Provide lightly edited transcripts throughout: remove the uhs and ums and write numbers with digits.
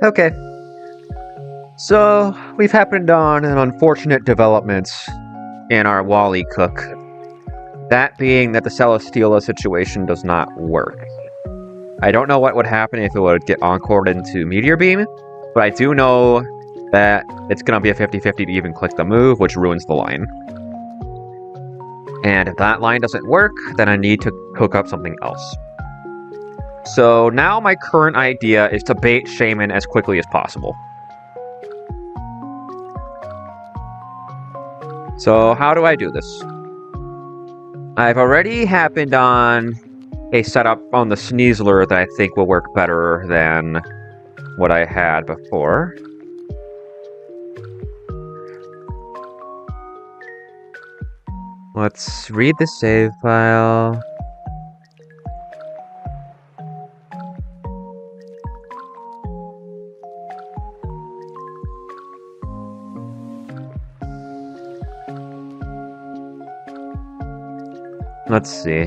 Okay. So, we've happened on an unfortunate development in our Wally cook. That being that the Celesteela situation does not work. I don't know what would happen if it would get encored into Meteor Beam, but I do know that it's going to be a 50-50 to even click the move, which ruins the line. And if that line doesn't work, then I need to cook up something else. So now my current idea is to bait Shaman as quickly as possible. So how do I do this? I've already happened on a setup on the Sneasler that I think will work better than what I had before. Let's read the save file. Let's see.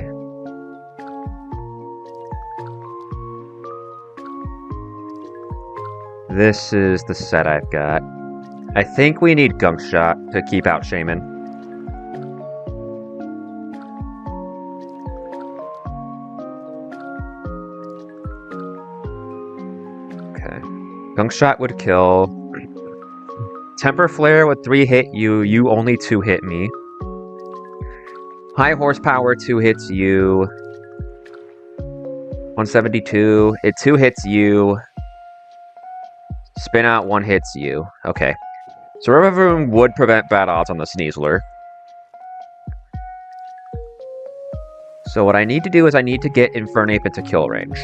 This is the set I've got. I think we need Gunk Shot to keep out Shaman. Okay. Gunk Shot would kill. Temper Flare would 3 hit you, you only 2 hit me. High Horsepower 2 hits you. 172, it 2 hits you. Spin Out 1 hits you. Okay. So River would prevent bad odds on the Sneasler. So what I need to do is I need to get Infernape into kill range.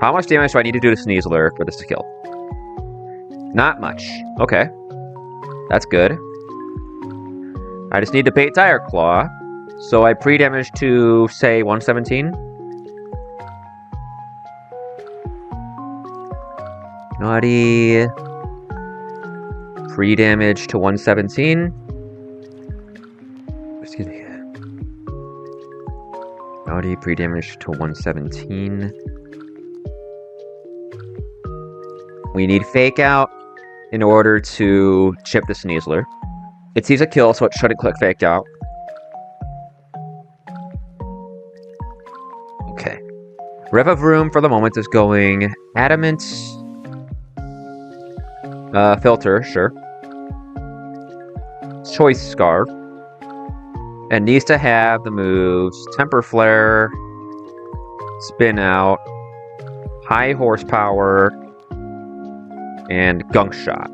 How much damage do I need to do to Sneasler for this to kill? Not much. Okay. That's good. I just need to bait Dire Claw. So I pre-damage to, say, 117. Naughty. Pre-damage to 117. Excuse me. Naughty, pre-damage to 117. We need Fake Out in order to chip the Sneasler. It sees a kill, so it shouldn't click Fake Out. Okay. Rev of Room for the moment is going Adamant. Filter, sure. Choice Scarf. And needs to have the moves Temper Flare, Spin Out, High Horsepower, and Gunk Shot.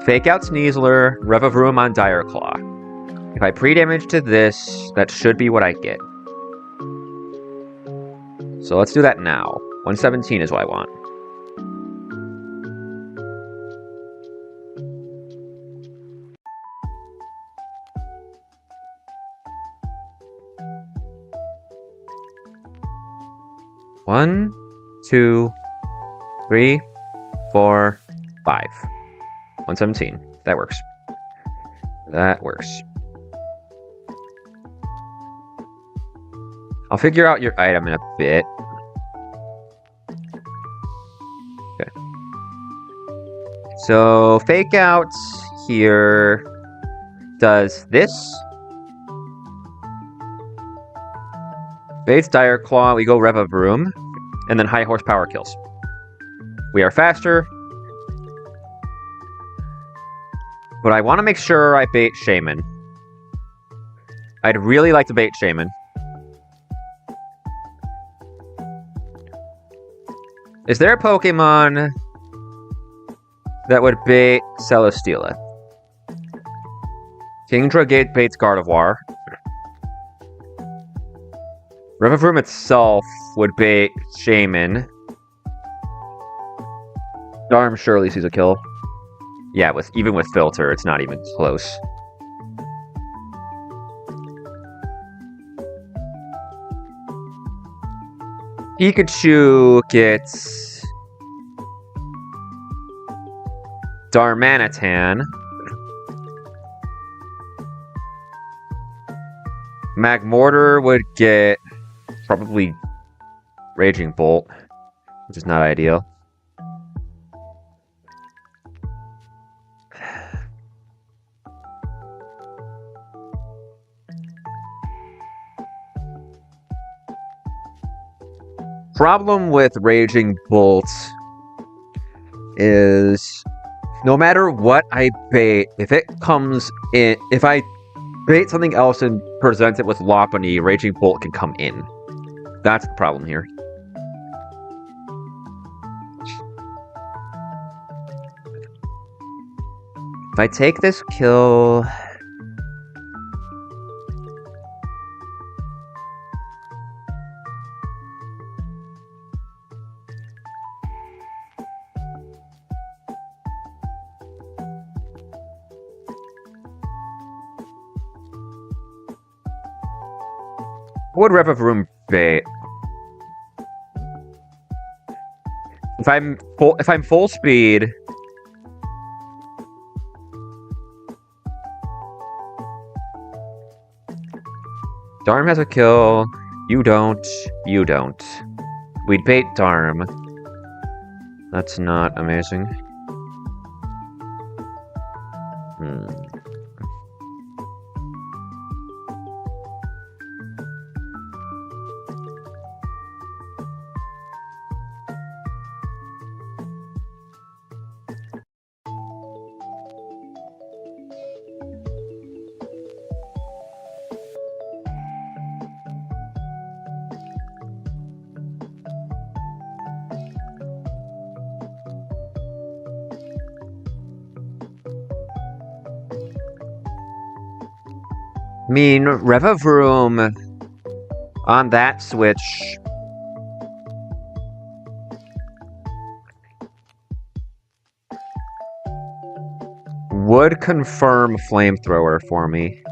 Fake Out Sneasler, Rev of Room on Dire Claw. If I pre-damage to this, that should be what I get. So let's do that now. 117 is what I want. One, 2, 3, 4, 5. 117. That works. That works. I'll figure out your item in a bit. Okay. So, Fake Out here does this. Base Dire Claw, we go Rev of Room, and then High Horsepower kills. We are faster. But I want to make sure I bait Shaman. I'd really like to bait Shaman. Is there a Pokemon that would bait Celesteela? Kingdra Gate baits Gardevoir. Rev of Room itself would bait Shaman. Darm surely sees a kill. Yeah, even with Filter, it's not even close. Pikachu gets Darmanitan. Magmortar would get probably Raging Bolt, which is not ideal. Problem with Raging Bolt is no matter what I bait, if it comes in, if I bait something else and present it with Lopunny, Raging Bolt can come in. That's the problem here. If I take this kill... Would Rev of Room bait? If I'm full speed, Darm has a kill. You don't. You don't. We'd bait Darm. That's not amazing. I mean, Rev of Room on that switch would confirm Flamethrower for me.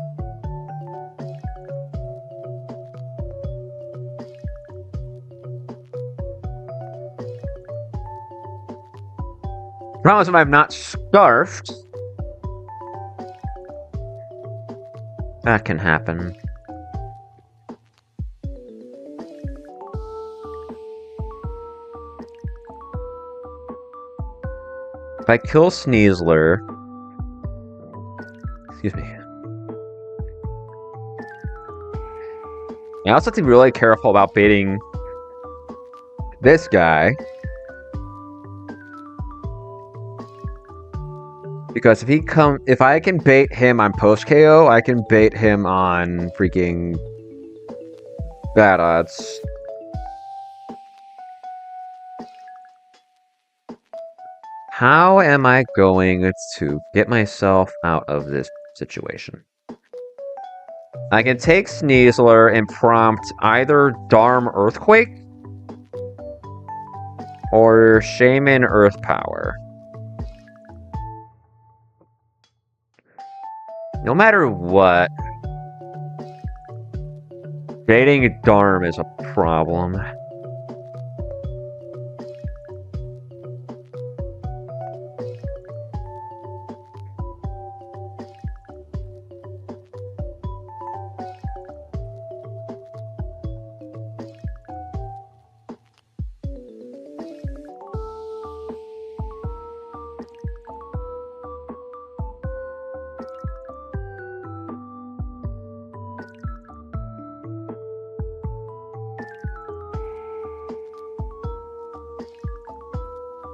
Problem is, if I'm not scarfed, that can happen. If I kill Sneasler... Excuse me. I also have to be really careful about baiting this guy. Because if I can bait him on post KO, I can bait him on freaking bad odds. How am I going to get myself out of this situation? I can take Sneasler and prompt either Darm Earthquake or Shaman Earth Power. No matter what, baiting Darm is a problem.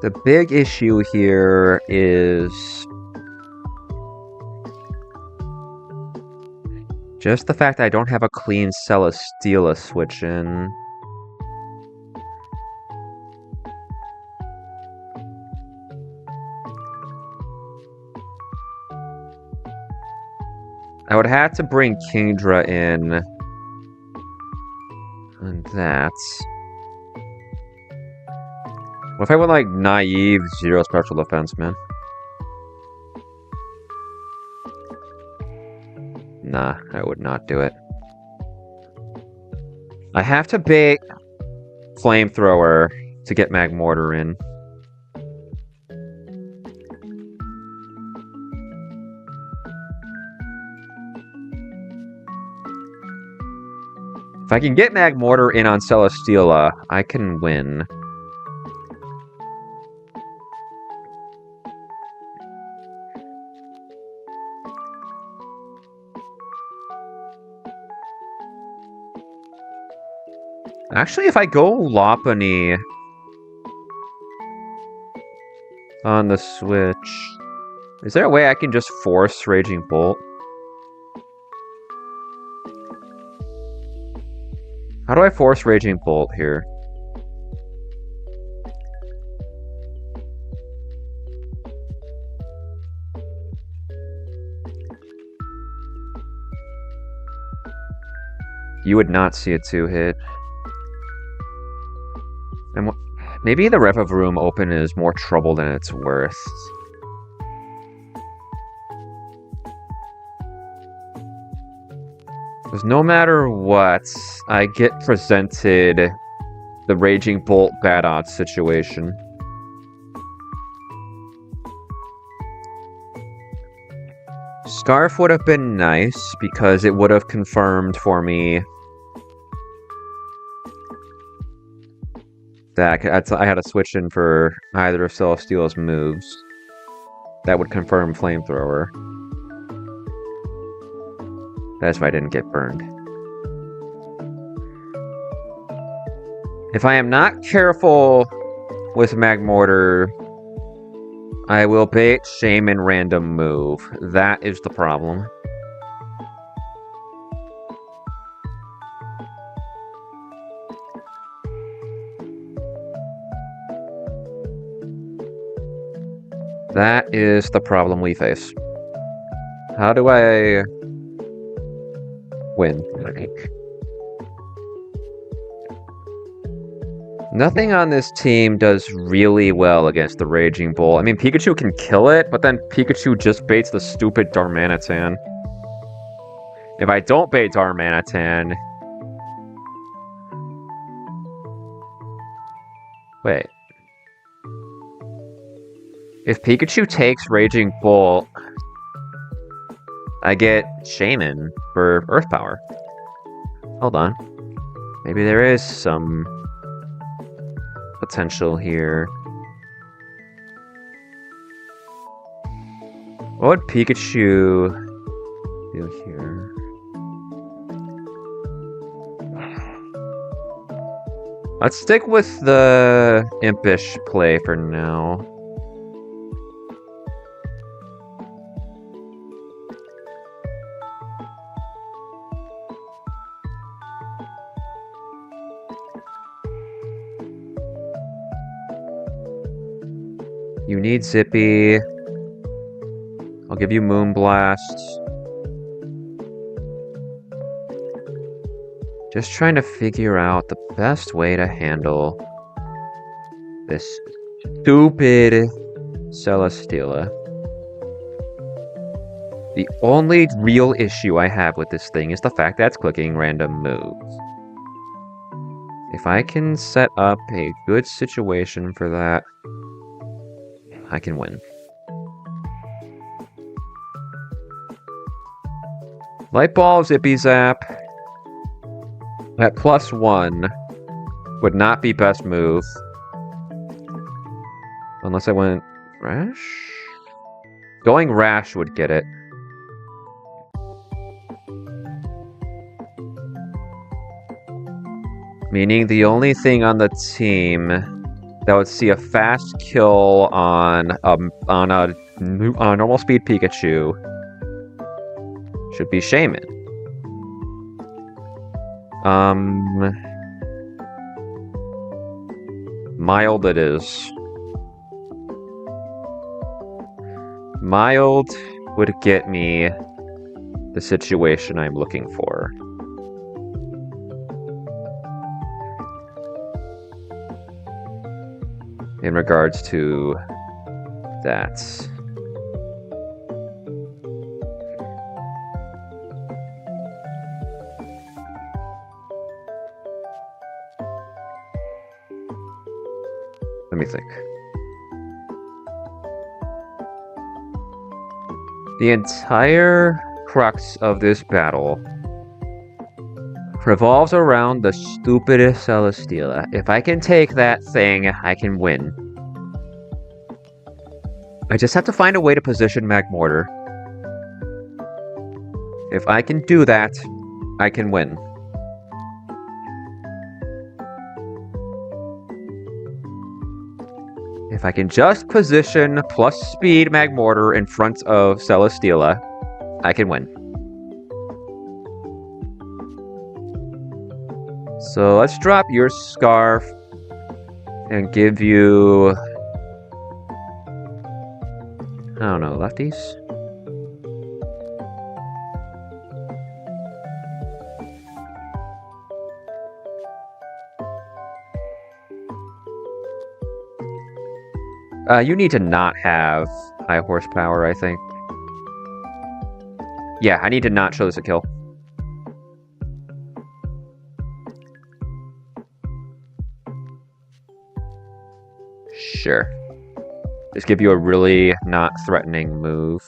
The big issue here is just the fact that I don't have a clean Celesteela switch in. I would have to bring Kingdra in. And that's... What if I went like naive, 0 special defense, man? Nah, I would not do it. I have to bait Flamethrower to get Magmortar in. If If I can get Magmortar in on Celesteela, I can win. Actually, if I go Lopunny on the Switch, is there a way I can just force Raging Bolt? How do I force Raging Bolt here? You would not see a 2-hit. And maybe the Rev-of-Room open is more trouble than it's worth. Because no matter what, I get presented the Raging Bolt bad odds situation. Scarf would have been nice because it would have confirmed for me that I had to switch in for either of Celesteela's moves. That would confirm Flamethrower. That's why I didn't get burned. If I am not careful with Magmortar, I will bait Shaman random move. That is the problem. That is the problem we face. How do I win? Nothing on this team does really well against the Raging Bull. I mean, Pikachu can kill it, but then Pikachu just baits the stupid Darmanitan. If I don't bait Darmanitan... Wait. If Pikachu takes Raging Bolt, I get Shaman for Earth Power. Hold on. Maybe there is some potential here. What would Pikachu do here? Let's stick with the Impish play for now. You need Zippy. I'll give you Moonblast. Just trying to figure out the best way to handle this stupid Celesteela. The only real issue I have with this thing is the fact that it's clicking random moves. If I can set up a good situation for that, I can win. Light Ball, Zippy Zap at +1 would not be best move. Unless I went Rash? Going Rash would get it. Meaning the only thing on the team that would see a fast kill on a normal speed Pikachu should be Shaman. Mild it is. Mild would get me the situation I'm looking for. In regards to that. Let me think. The entire crux of this battle Revolves around the stupidest Celesteela. If I can take that thing, I can win. I just have to find a way to position Magmortar. If I can do that, I can win. If I can just position plus speed Magmortar in front of Celesteela, I can win. So let's drop your Scarf and give you... I don't know, lefties? You need to not have high horsepower, I think. Yeah, I need to not show this a kill. Sure. Just give you a really not threatening move.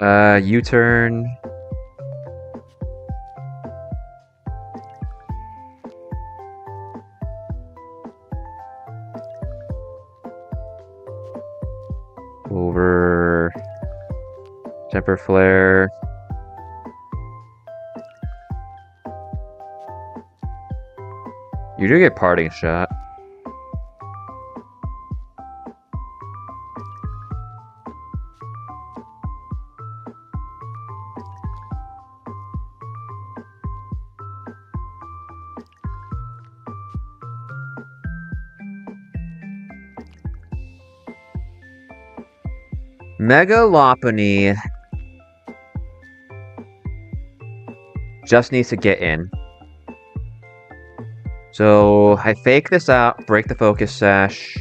U-turn. Over Temper Flare. You do get Parting Shot. Mega Lopunny just needs to get in. So I fake this out, break the Focus Sash.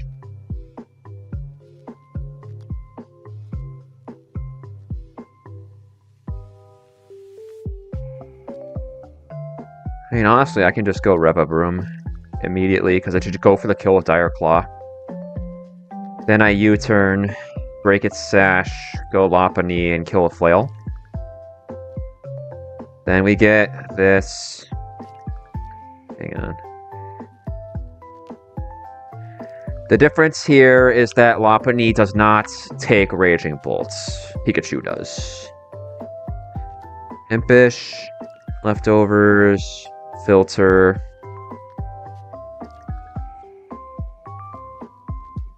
I mean, honestly, I can just go Repabroom immediately because I should go for the kill with Dire Claw. Then I U-turn, break its Sash, go Lopunny, and kill a Flail. Then we get this. Hang on. The difference here is that Lopunny does not take Raging Bolts. Pikachu does. Impish, Leftovers, Filter,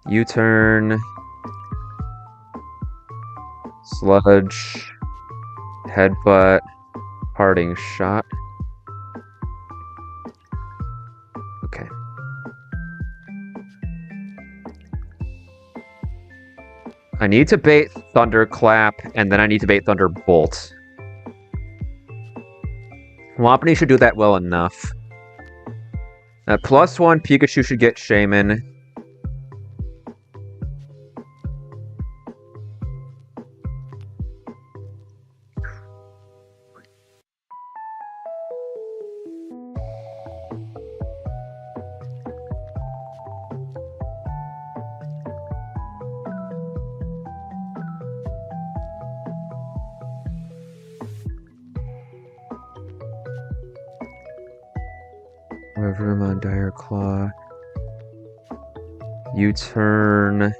U-turn, Sludge, Headbutt, Parting Shot. Okay. I need to bait Thunderclap, and then I need to bait Thunderbolt. Lopunny should do that well enough. At +1, Pikachu should get Shaman. Room on Dire Claw. U-turn.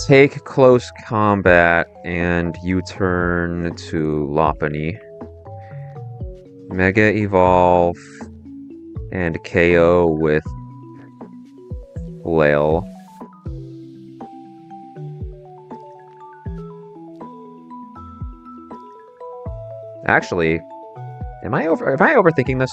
Take Close Combat and U-turn to Lopunny. Mega Evolve and KO with Flail. Actually, am I overthinking this?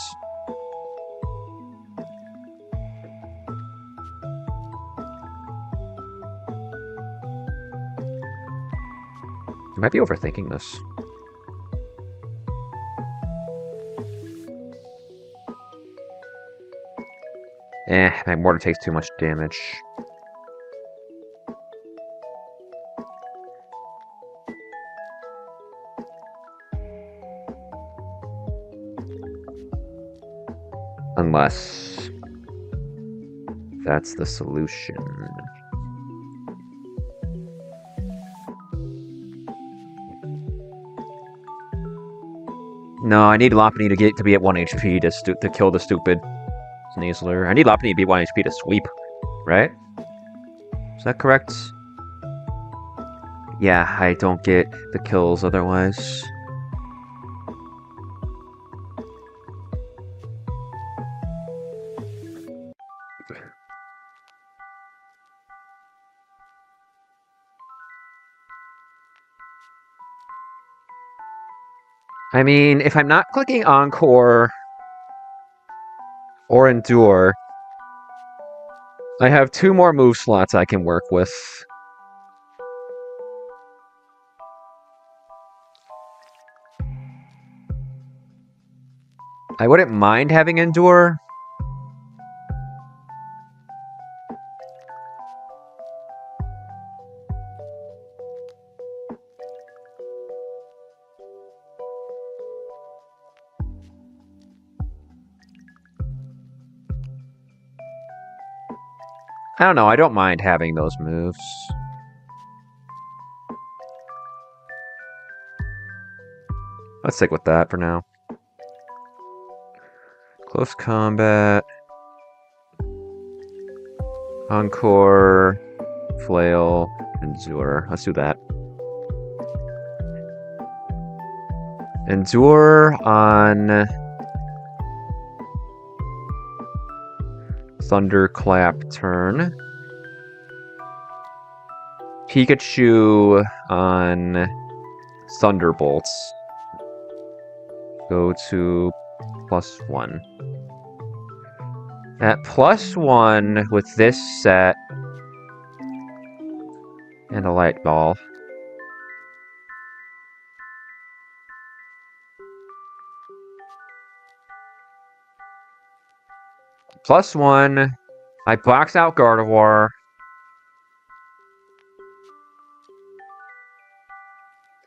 I might be overthinking this. Magmortar takes too much damage. Unless that's the solution. No, I need Lopunny to be at 1 HP to kill the stupid Sneasler. I need Lopunny to be 1 HP to sweep, right? Is that correct? Yeah, I don't get the kills otherwise. I mean, if I'm not clicking Encore or Endure, I have 2 more move slots I can work with. I wouldn't mind having Endure. I don't know, I don't mind having those moves. Let's stick with that for now. Close combat. Encore, Flail, Endure. Let's do that. Endure on Thunderclap turn. Pikachu on Thunderbolts. Go to +1. At +1 with this set and a light ball. +1. I box out Gardevoir.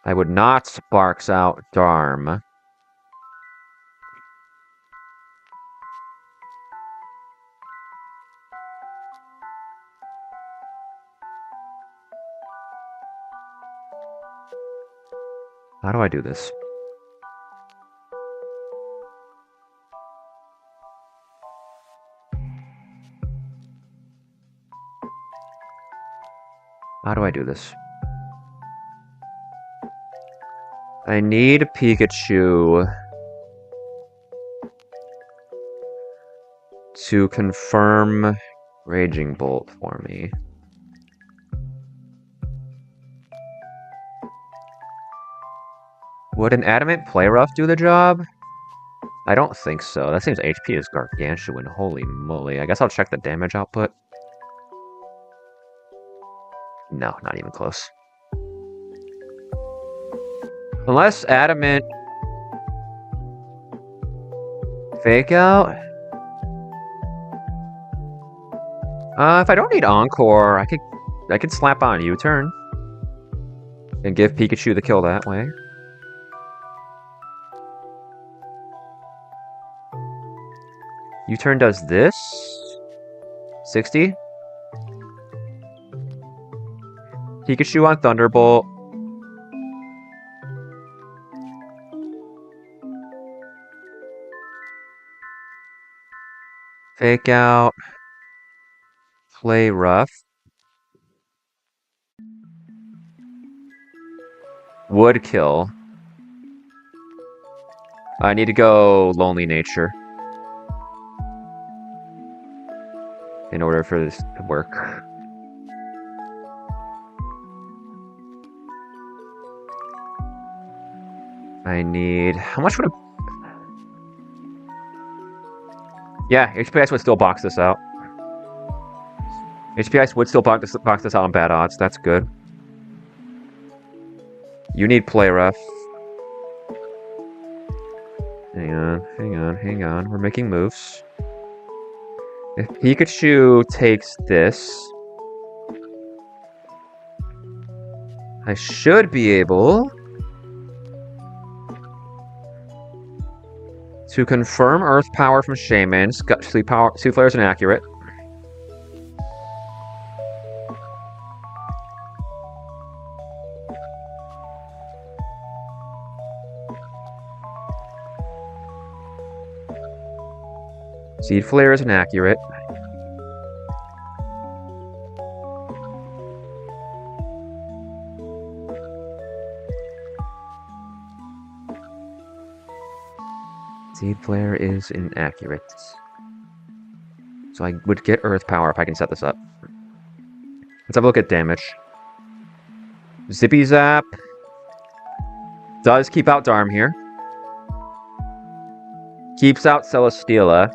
I would not box out Darm. How do I do this? How do I do this? I need Pikachu to confirm Raging Bolt for me. Would an Adamant Play Rough do the job? I don't think so. That seems HP is gargantuan. Holy moly. I guess I'll check the damage output. No, not even close. Unless Adamant... Fake out? If I don't need Encore, I could slap on U-turn. And give Pikachu the kill that way. U-turn does this. 60. Pikachu on Thunderbolt. Fake out. Play rough. Would kill. I need to go Lonely Nature in order for this to work. I need... How much would a... Yeah, HPS would still box this out. HPS would still box this out on bad odds. That's good. You need Play Rough. Hang on. We're making moves. If Pikachu takes this, I should be able to confirm Earth Power from Shaman. Sleep Flare is inaccurate. Seed Flare is inaccurate. Seed Flare is inaccurate. So I would get Earth Power if I can set this up. Let's have a look at damage. Zippy Zap does keep out Darm here. Keeps out Celesteela.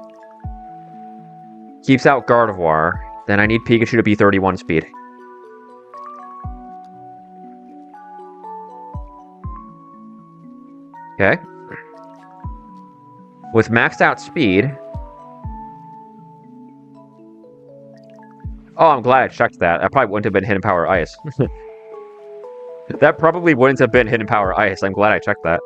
Keeps out Gardevoir. Then I need Pikachu to be 31 speed. Okay. With maxed out speed... Oh, I'm glad I checked that. That probably wouldn't have been Hidden Power Ice. That probably wouldn't have been Hidden Power Ice. I'm glad I checked that.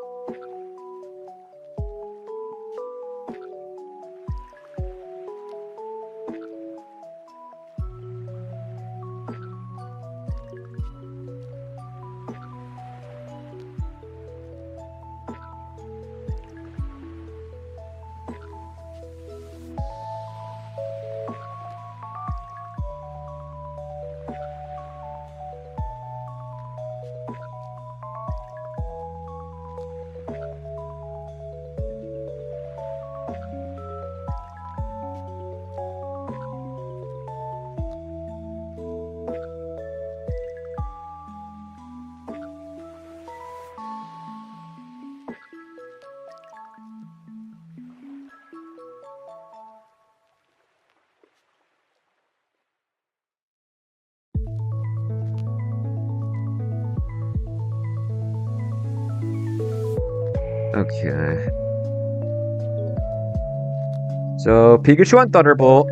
Okay. So, Pikachu on Thunderbolt.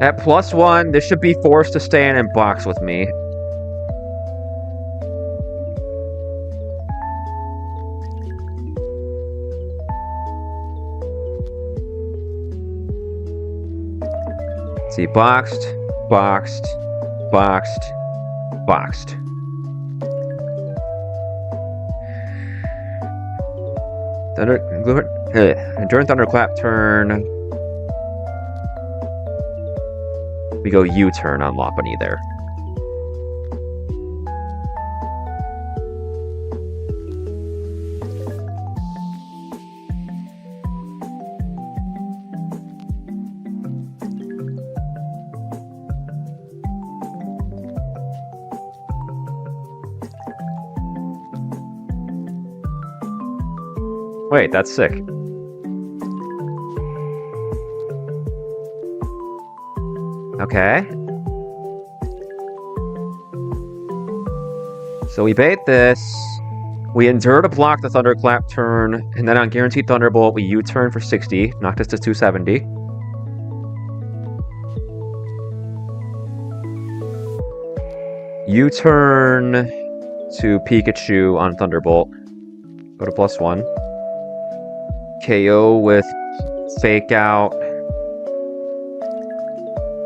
At +1, this should be forced to stay in and box with me. See, boxed, boxed, boxed, boxed. During Thunderclap turn, we go U-turn on Lopunny there. Wait, that's sick. Okay. So we bait this. We endure to block the Thunderclap turn, and then on Guaranteed Thunderbolt, we U-turn for 60, knocked us to 270. U-turn to Pikachu on Thunderbolt. Go to +1. KO with Fake Out,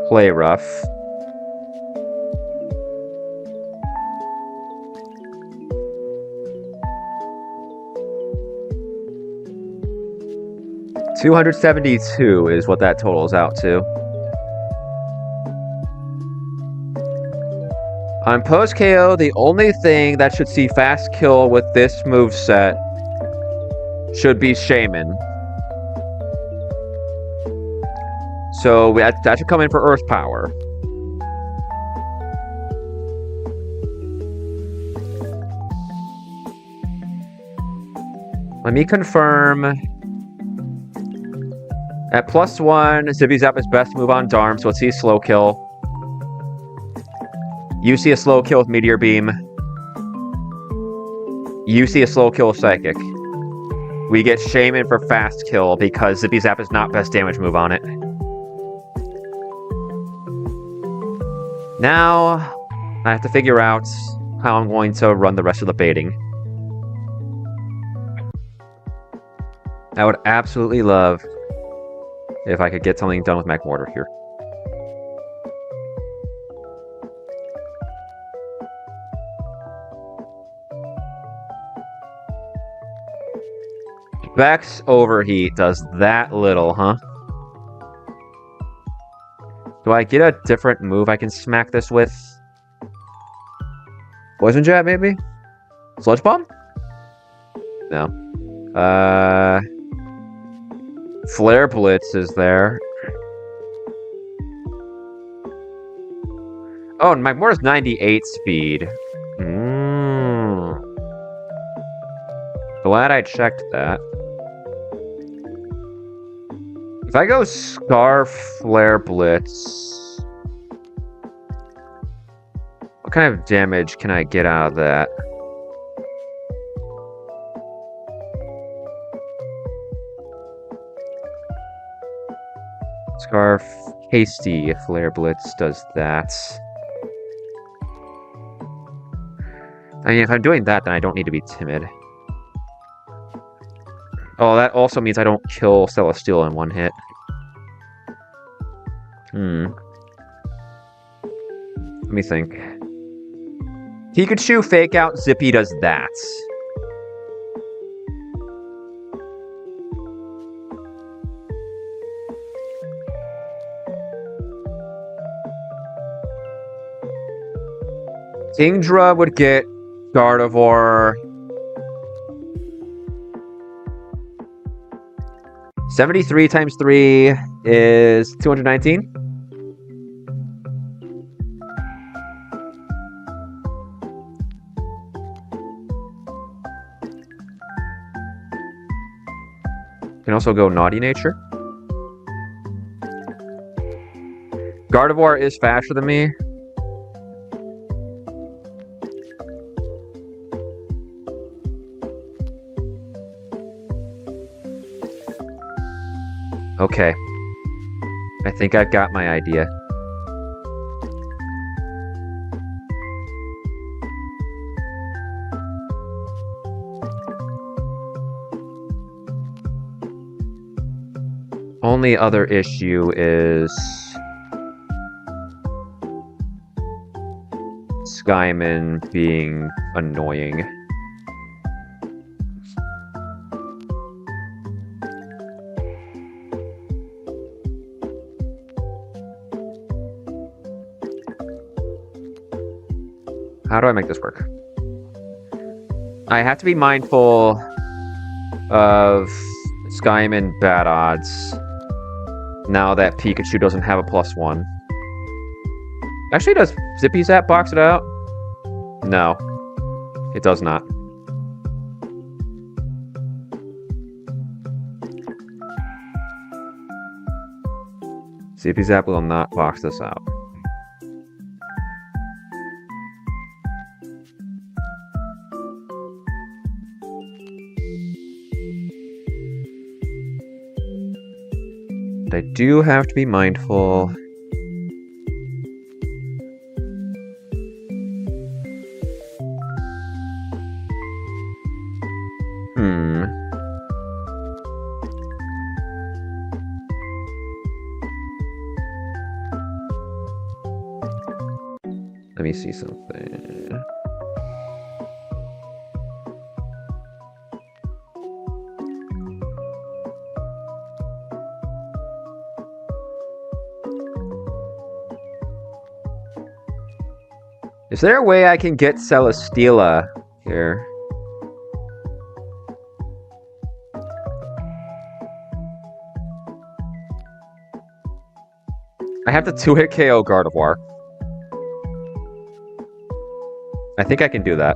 Play Rough. $272 is what that totals out to. On post KO, the only thing that should see fast kill with this moveset should be Shaman. So that should come in for Earth Power. Let me confirm. At +1, Zippy Zap is best move on Darm, so let's see slow kill. You see a slow kill with Meteor Beam. You see a slow kill with Psychic. We get Shaman for fast kill because Zippy Zap is not best damage move on it. Now, I have to figure out how I'm going to run the rest of the baiting. I would absolutely love if I could get something done with Magmortar here. Vex Overheat does that little, huh? Do I get a different move I can smack this with? Poison Jet, maybe? Sludge Bomb? No. Flare Blitz is there. Oh, and Magmora's 98 speed. Glad I checked that. If I go Scarf, Flare Blitz... what kind of damage can I get out of that? Scarf, Hasty, Flare Blitz does that. I mean, if I'm doing that, then I don't need to be timid. Oh, that also means I don't kill Celesteela in one hit. Let me think. Pikachu Fake Out Zippy does that. Kingdra would get Gardevoir. 73 times 3 is 219. Can also go Naughty Nature. Gardevoir is faster than me. Okay. I think I've got my idea. Only other issue is Skyman being annoying. How do I make this work? I have to be mindful of Skyman bad odds now that Pikachu doesn't have a +1. Actually, does Zippy Zap box it out? No, it does not. Zippy Zap will not box this out. I do have to be mindful. Let me see something. Is there a way I can get Celesteela here? I have to 2-hit KO Gardevoir. I think I can do that.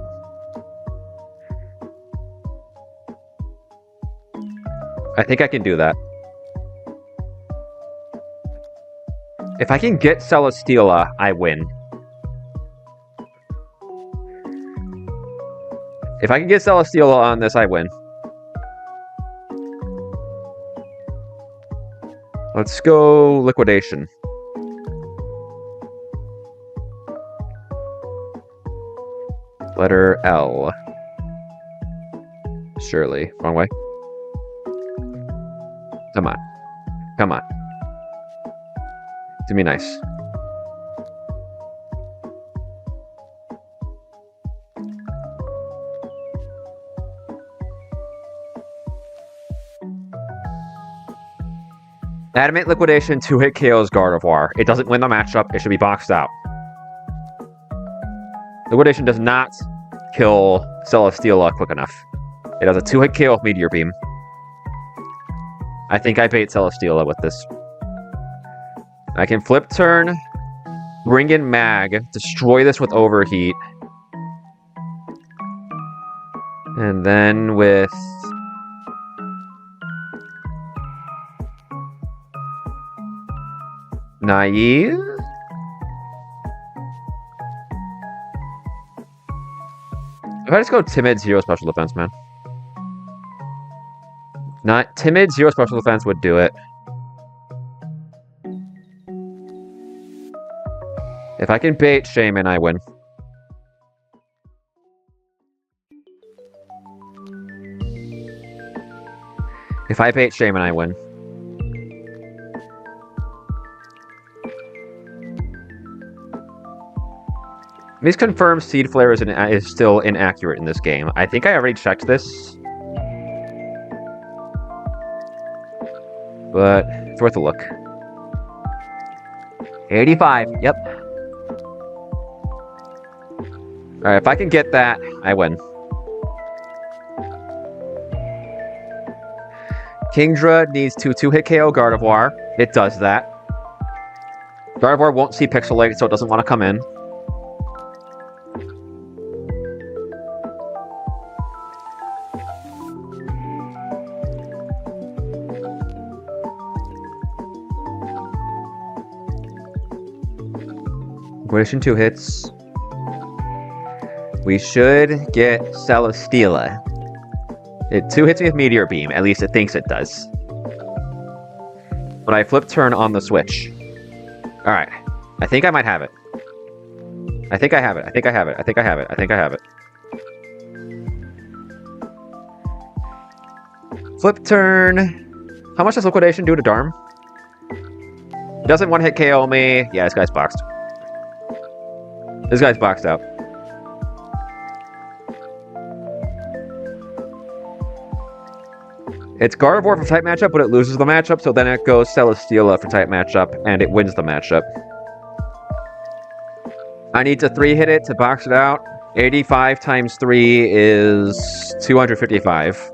I think I can do that. If I can get Celesteela, I win. If I can get Celesteela on this, I win. Let's go Liquidation. Letter L. Surely. Wrong way. Come on. Come on. Do me nice. Adamant Liquidation 2-hit KOs Gardevoir. It doesn't win the matchup. It should be boxed out. Liquidation does not kill Celesteela quick enough. It has a 2-hit KO with Meteor Beam. I think I bait Celesteela with this. I can flip turn, bring in Mag, destroy this with Overheat. And then with... Naive? If I just go Timid, 0 special defense, man. Not Timid, 0 special defense would do it. If I can bait Shaman, I win. If I bait Shaman, I win. Please confirm Seed Flare is still inaccurate in this game. I think I already checked this. But it's worth a look. 85, yep. Alright, if I can get that, I win. Kingdra needs to 2-hit KO Gardevoir. It does that. Gardevoir won't see Pixelate, so it doesn't want to come in. Liquidation 2 hits. We should get Celesteela. It 2 hits me with Meteor Beam. At least it thinks it does. But I flip turn on the switch. Alright. I think I might have it. I think I have it. I think I have it. I think I have it. I think I have it. Flip turn. How much does Liquidation do to Darm? It doesn't one-hit KO me. Yeah, this guy's boxed. This guy's boxed out. It's Gardevoir for type matchup, but it loses the matchup, so then it goes Celesteela for type matchup, and it wins the matchup. I need to 3-hit it to box it out. 85 times 3 is 255.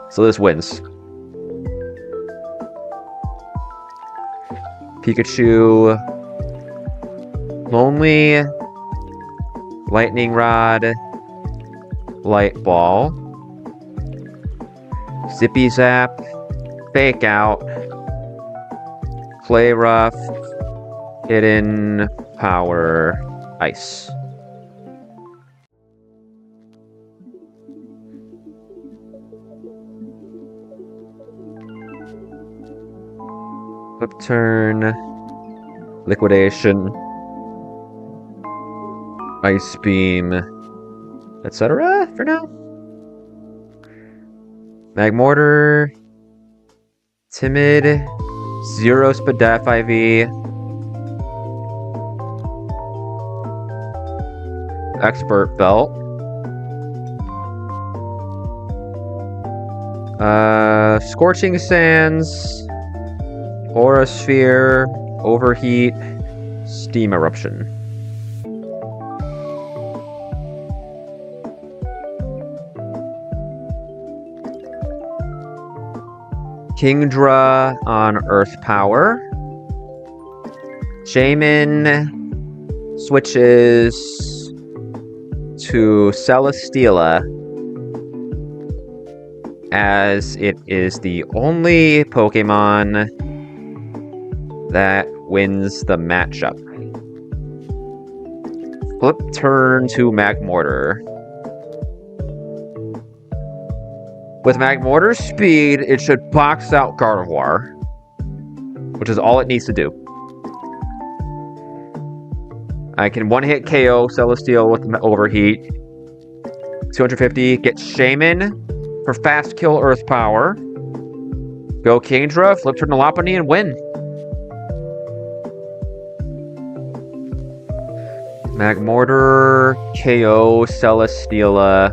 So this wins. Pikachu. Lonely. Lightning Rod. Light Ball. Zippy Zap. Fake Out. Play Rough. Hidden Power. Ice. Flip turn. Liquidation. Ice Beam. Etc. for now. Magmortar. Timid. 0 Spadaf IV. Expert Belt. Scorching Sands. Aura Sphere. Overheat. Steam Eruption. Kingdra on Earth Power. Shaman switches to Celesteela, as it is the only Pokemon that wins the matchup. Flip turn to Magmortar. With Magmortar's speed, it should box out Gardevoir, which is all it needs to do. I can one-hit KO Celesteela with Overheat. 250, get Shaman for fast kill Earth Power. Go Kingdra, flip turn to Lopunny, and win. Magmortar, KO Celesteela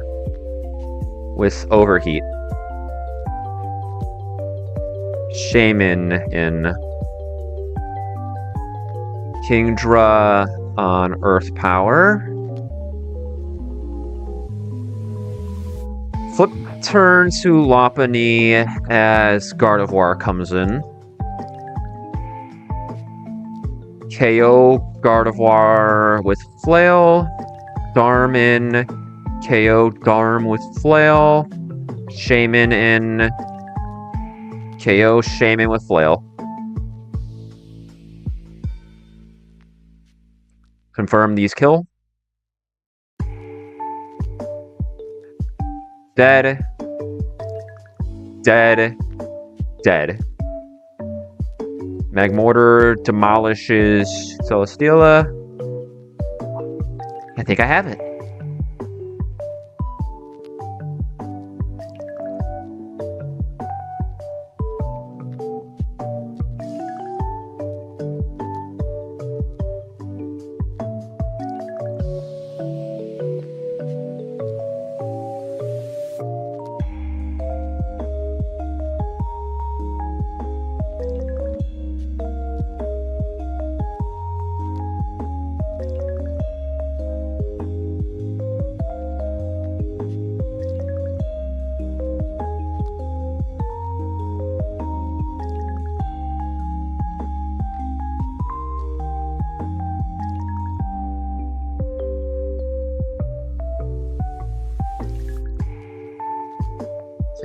with Overheat. Shaman in. Kingdra on Earth Power. Flip turn to Lopunny as Gardevoir comes in. KO Gardevoir with Flail. Darm in. KO Darm with Flail. Shaman in. KO Shaman with Flail. Confirm these kill. Dead. Dead. Dead. Magmortar demolishes Celesteela. I think I have it.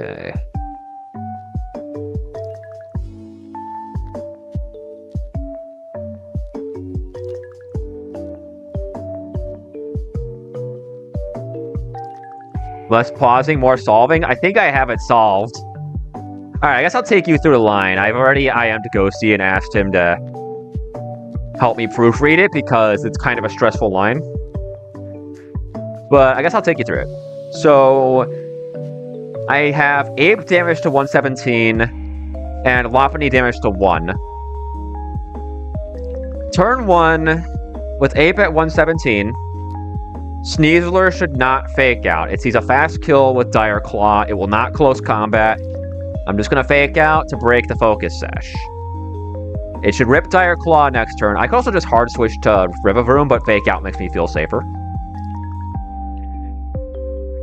Okay. Less pausing, more solving. I think I have it solved. Alright, I guess I'll take you through the line. I've already IM'd Ghosty and asked him to help me proofread it because it's kind of a stressful line. But I guess I'll take you through it. So I have Ape damage to 117 and Lopunny damage to 1. Turn 1 with Ape at 117. Sneasler should not fake out. It sees a fast kill with Dire Claw. It will not close combat. I'm just going to fake out to break the focus sash. It should rip Dire Claw next turn. I could also just hard switch to Revavroom, but fake out makes me feel safer.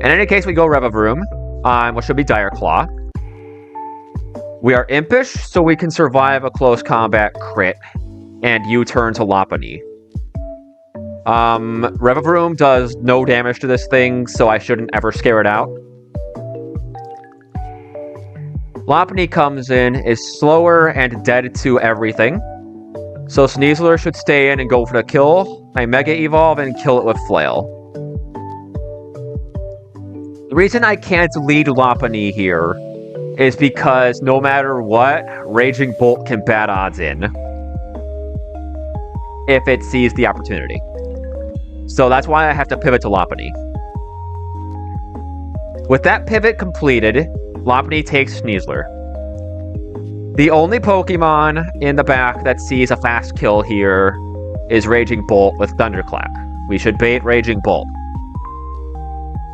In any case, we go Revavroom on what should be Dire Claw. We are Impish, so we can survive a close combat crit and U-turn to Lopunny. Revavroom does no damage to this thing, so I shouldn't ever scare it out. Lopunny comes in, is slower and dead to everything. So Sneasler should stay in and go for the kill. I Mega Evolve and kill it with Flail. The reason I can't lead Lopunny here is because no matter what, Raging Bolt can bad odds in. If it sees the opportunity. So that's why I have to pivot to Lopunny. With that pivot completed, Lopunny takes Sneasler. The only Pokemon in the back that sees a fast kill here is Raging Bolt with Thunderclap. We should bait Raging Bolt.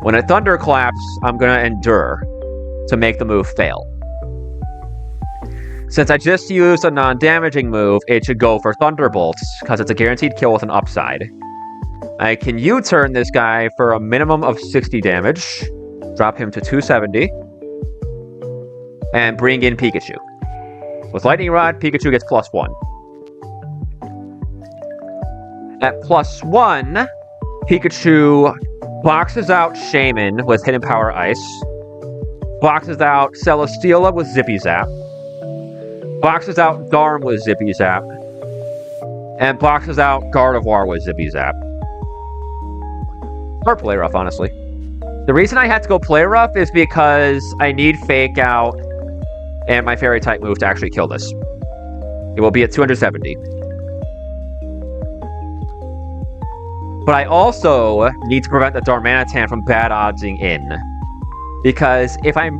When it Thunderclaps, I'm going to Endure to make the move fail. Since I just used a non-damaging move, it should go for Thunderbolts, because it's a guaranteed kill with an upside. I can U-turn this guy for a minimum of 60 damage, drop him to 270, and bring in Pikachu. With Lightning Rod, Pikachu gets +1. At +1, Pikachu boxes out Shaman with Hidden Power Ice, boxes out Celesteela with Zippy Zap, boxes out Darm with Zippy Zap, and boxes out Gardevoir with Zippy Zap. Or Play Rough, honestly. The reason I had to go Play Rough is because I need Fake Out and my Fairy type move to actually kill this. It will be at 270. But I also need to prevent the Darmanitan from bad oddsing in. Because if I'm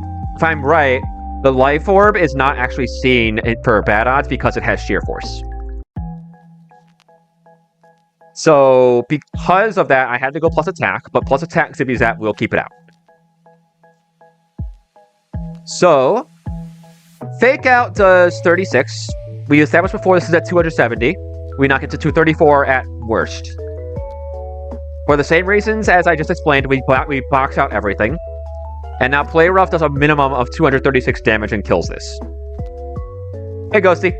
right, the Life Orb is not actually seen for bad odds because it has Sheer Force. So, because of that, I had to go plus attack, but plus attack Zippy Zap will keep it out. So, Fake Out does 36. We established before this is at 270. We knock it to 234 at worst. For the same reasons as I just explained, we box out everything. And now Play Rough does a minimum of 236 damage and kills this. Hey, Ghosty.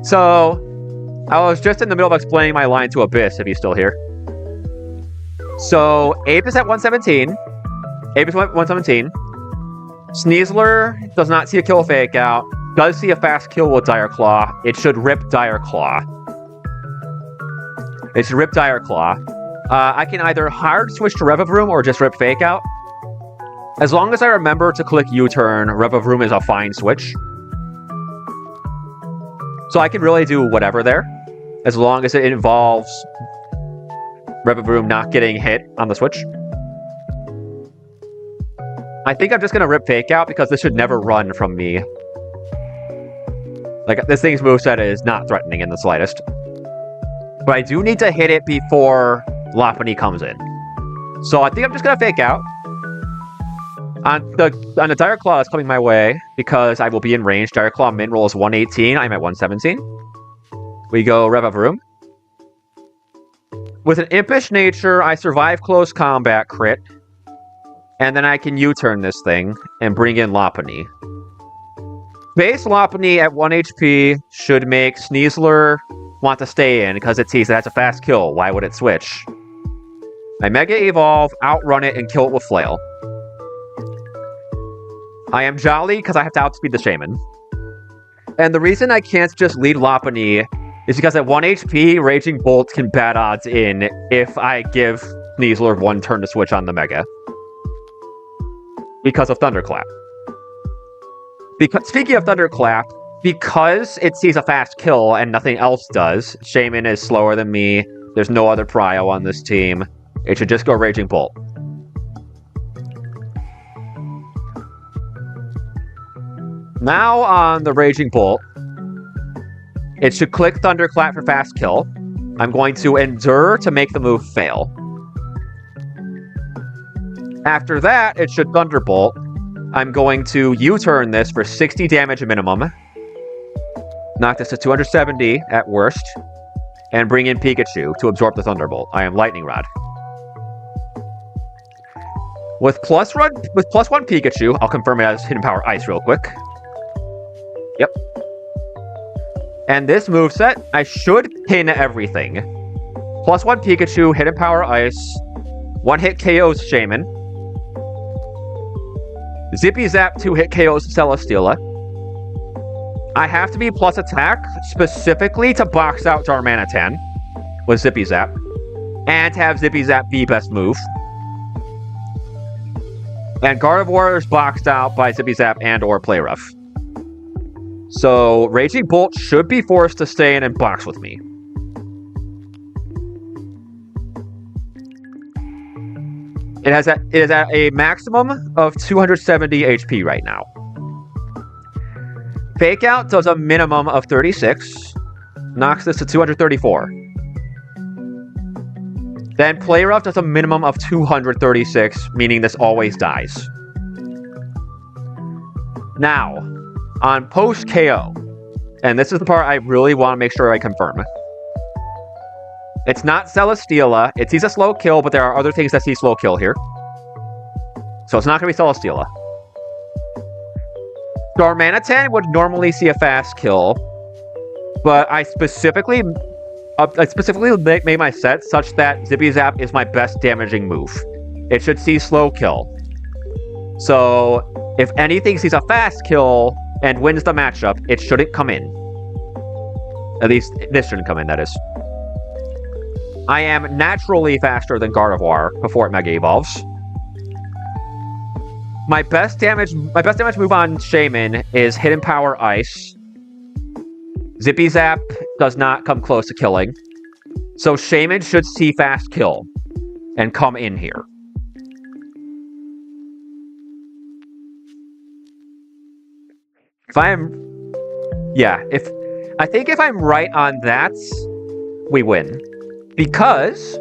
So, I was just in the middle of explaining my line to Abyss, if he's still here. So, Ape is at 117. Ape is 117. Sneasler does not see a kill Fake Out. Does see a fast kill with Dire Claw. It should rip Dire Claw. It should rip Dire Claw. I can either hard switch to Revavroom or just rip Fake Out. As long as I remember to click U-turn, Revavroom is a fine switch. So I can really do whatever there, as long as it involves Revavroom not getting hit on the switch. I think I'm just going to rip Fake Out because this should never run from me. Like, this thing's moveset is not threatening in the slightest. But I do need to hit it before Lopunny comes in. So I think I'm just going to Fake Out. On the Dire Claw is coming my way, because I will be in range. Dire Claw min roll is 118. I'm at 117. We go Revavroom. With an Impish Nature, I survive close combat crit. And then I can U-turn this thing and bring in Lopunny. Base Lopunny at 1 HP should make Sneasler want to stay in, because it sees that it's a fast kill. Why would it switch? I Mega Evolve, outrun it, and kill it with Flail. I am jolly because I have to outspeed the Shaman. And the reason I can't just lead Lopunny is because at 1 HP, Raging Bolt can bad odds in if I give Sneasler 1 turn to switch on the Mega. Because of Thunderclap. Speaking of Thunderclap, because it sees a fast kill and nothing else does, Shaman is slower than me, there's no other prio on this team, it should just go Raging Bolt. Now on the Raging Bolt, it should click Thunderclap for fast kill. I'm going to Endure to make the move fail. After that, it should Thunderbolt. I'm going to U-turn this for 60 damage minimum. Knock this to 270 at worst. And bring in Pikachu to absorb the Thunderbolt. I am Lightning Rod. With plus one Pikachu, I'll confirm it as Hidden Power Ice real quick. Yep. And this moveset, I should pin everything. Plus 1 Pikachu, Hidden Power Ice, 1-hit KOs Shaman. Zippy Zap 2-hit KOs Celesteela. I have to be plus attack specifically to box out Darmanitan with Zippy Zap. And have Zippy Zap be best move. And Gardevoir is boxed out by Zippy Zap and or Play Rough. So, Raging Bolt should be forced to stay in and box with me. It is at a maximum of 270 HP right now. Fake Out does a minimum of 36. Knocks this to 234. Then Play Rough does a minimum of 236, meaning this always dies. Now, on post-KO, and this is the part I really want to make sure I confirm. It's not Celesteela. It sees a slow kill, but there are other things that see slow kill here. So it's not going to be Celesteela. Darmanitan would normally see a fast kill, but I specifically made my set such that Zippy Zap is my best damaging move. It should see slow kill. So if anything sees a fast kill and wins the matchup, it shouldn't come in. At least this shouldn't come in, that is. I am naturally faster than Gardevoir before it Mega Evolves. My best damage move on Shaman is Hidden Power Ice. Zippy Zap does not come close to killing. So Shaman should see fast kill and come in here. I think if I'm right on that, we win. Because,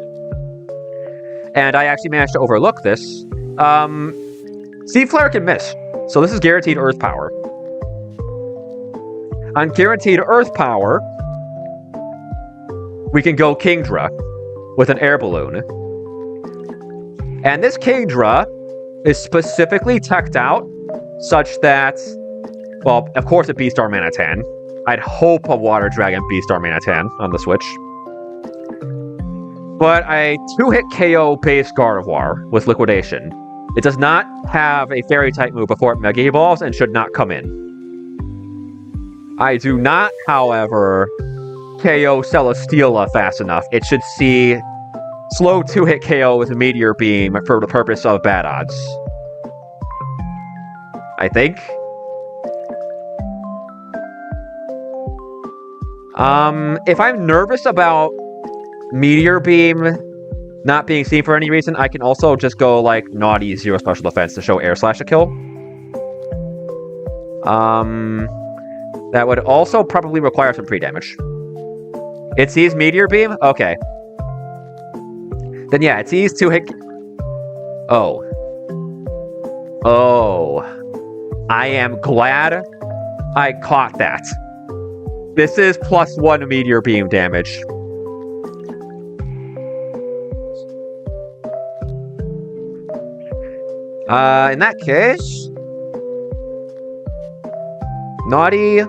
and I actually managed to overlook this, Sea Flare can miss. So this is guaranteed Earth Power. On guaranteed Earth power, we can go Kingdra with an air balloon. And this Kingdra is specifically teched out such that, well, of course a Beastar Manatan. I'd hope a Water Dragon Beastar Manatan on the Switch. But a 2-hit KO base Gardevoir with Liquidation. It does not have a Fairy-type move before it Mega Evolves and should not come in. I do not, however, KO Celesteela fast enough. It should see slow 2-hit KO with a Meteor Beam for the purpose of bad odds. I think. If I'm nervous about Meteor Beam not being seen for any reason, I can also just go, like, Naughty 0 special defense to show Air Slash a kill. That would also probably require some pre-damage. It sees Meteor Beam? Okay. Then yeah, it sees 2-hit... Oh. Oh. I am glad I caught that. This is +1 Meteor Beam damage. In that case... Naughty...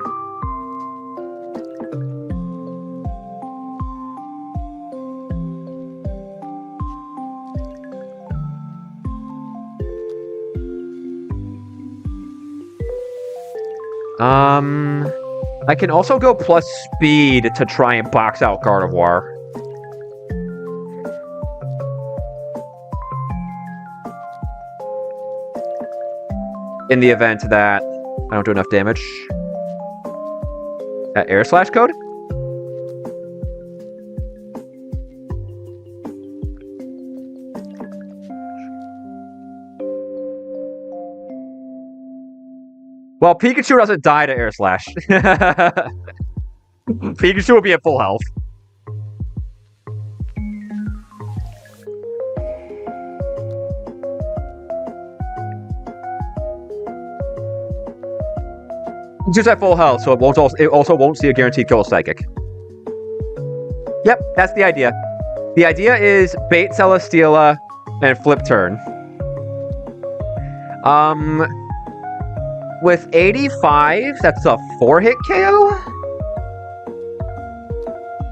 I can also go plus speed to try and box out Gardevoir. In the event that I don't do enough damage. At Air Slash code? Well, Pikachu doesn't die to Air Slash. Pikachu will be at full health. Just at full health, so it also won't see a guaranteed kill Psychic. Yep, that's the idea. The idea is bait Celesteela and flip turn. With 85, that's a 4-hit KO?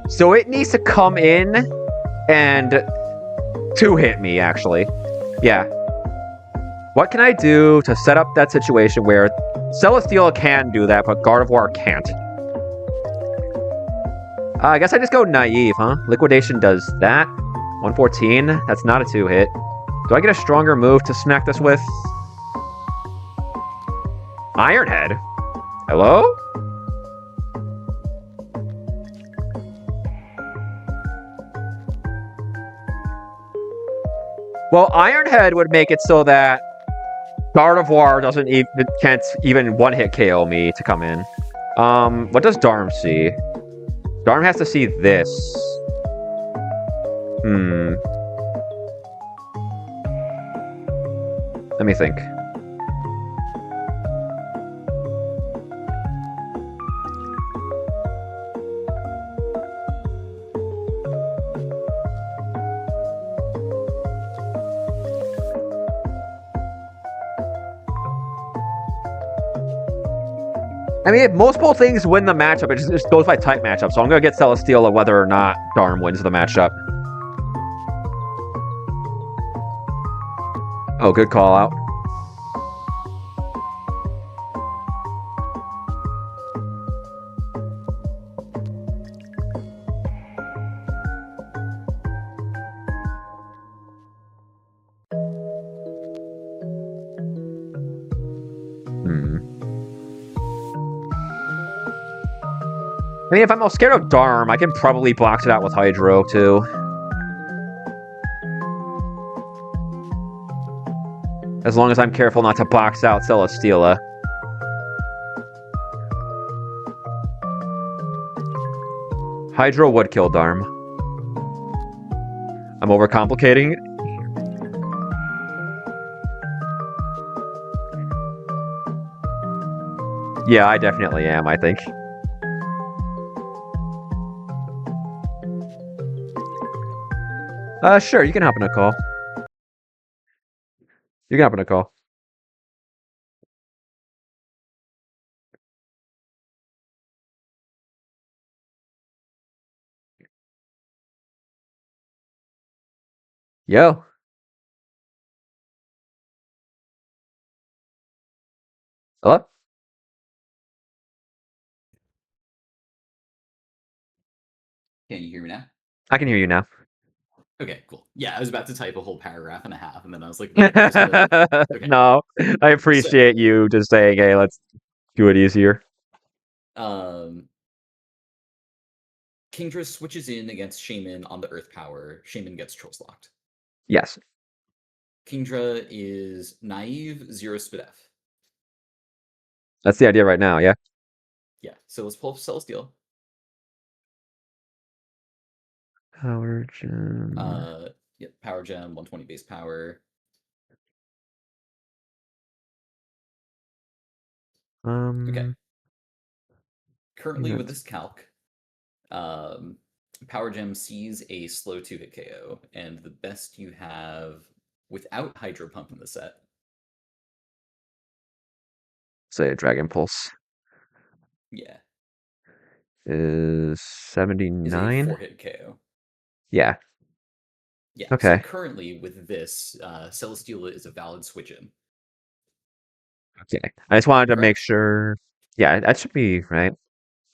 So it needs to come in and 2-hit me, actually. Yeah. What can I do to set up that situation where Celesteela can do that, but Gardevoir can't? I guess I just go Naive, huh? Liquidation does that. 114, that's not a 2-hit. Do I get a stronger move to smack this with? Iron Head? Hello? Well, Iron Head would make it so that Gardevoir can't even one-hit KO me to come in. What does Darm see? Darm has to see this. Let me think. I mean, if multiple things win the matchup, it just goes by type matchup. So I'm going to get Celesteela whether or not Darm wins the matchup. Oh, good call out. I mean, if I'm scared of Darm, I can probably box it out with Hydro, too. As long as I'm careful not to box out Celesteela. Hydro would kill Darm. I'm overcomplicating it. Yeah, I definitely am, I think. Sure, you can hop in a call. You can hop in a call. Yo. Hello? Can you hear me now? I can hear you now. Okay, cool. Yeah, I was about to type a whole paragraph and a half, and then I was like, wait, I'm just gonna. Okay, No, I so appreciate you just saying, hey, let's do it easier. um, Kingdra switches in against Shaman on the Earth power. Shaman gets choice locked. Yes. Kingdra is naive, zero SPDF. That's the idea right now, yeah? Yeah, so let's pull up Celestial. Power gem. Yep, power gem, 120 base power. Okay, Um, currently with that's this calc, um, power gem sees a slow 2-hit KO, and the best you have without Hydro Pump in the set say a Dragon Pulse yeah, is is a 79. 4-hit KO. Yeah. Yeah, so Okay. currently with this, Celesteela is a valid switch in. Okay. I just wanted to make Correct? sure. Yeah, that should be right.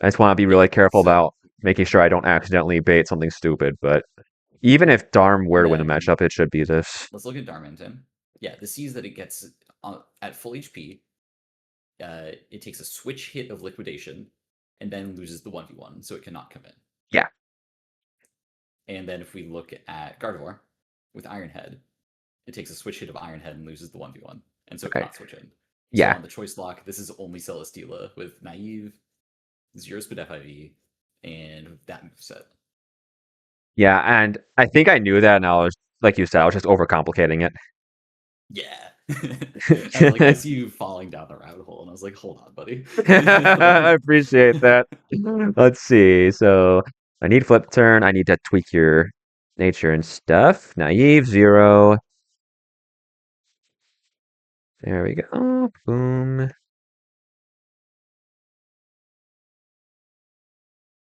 I just want to be Yeah. really careful So about making sure I don't accidentally bait something stupid. But even if Darm were and to win the then matchup, it should be this. let's look at Darmington. Yeah, this sees that it gets at full HP. It takes a switch hit of liquidation, and then loses the 1v1, so it cannot come in. Yeah. And then if we look at Gardevoir with Ironhead, it takes a switch hit of Ironhead and loses the 1v1, and so it Okay. cannot switch in. So Yeah. on the choice lock, this is only Celesteela with naive, zero speed FIV, and that moveset. Yeah. And I think I knew that, and I was, like you said, I was just overcomplicating Yeah. I it. see you falling down the rabbit hole, and I was like, hold on, buddy. I appreciate that. Let's see. So I need flip turn. I need to tweak your nature and stuff. Naive, 0. There we go. Boom.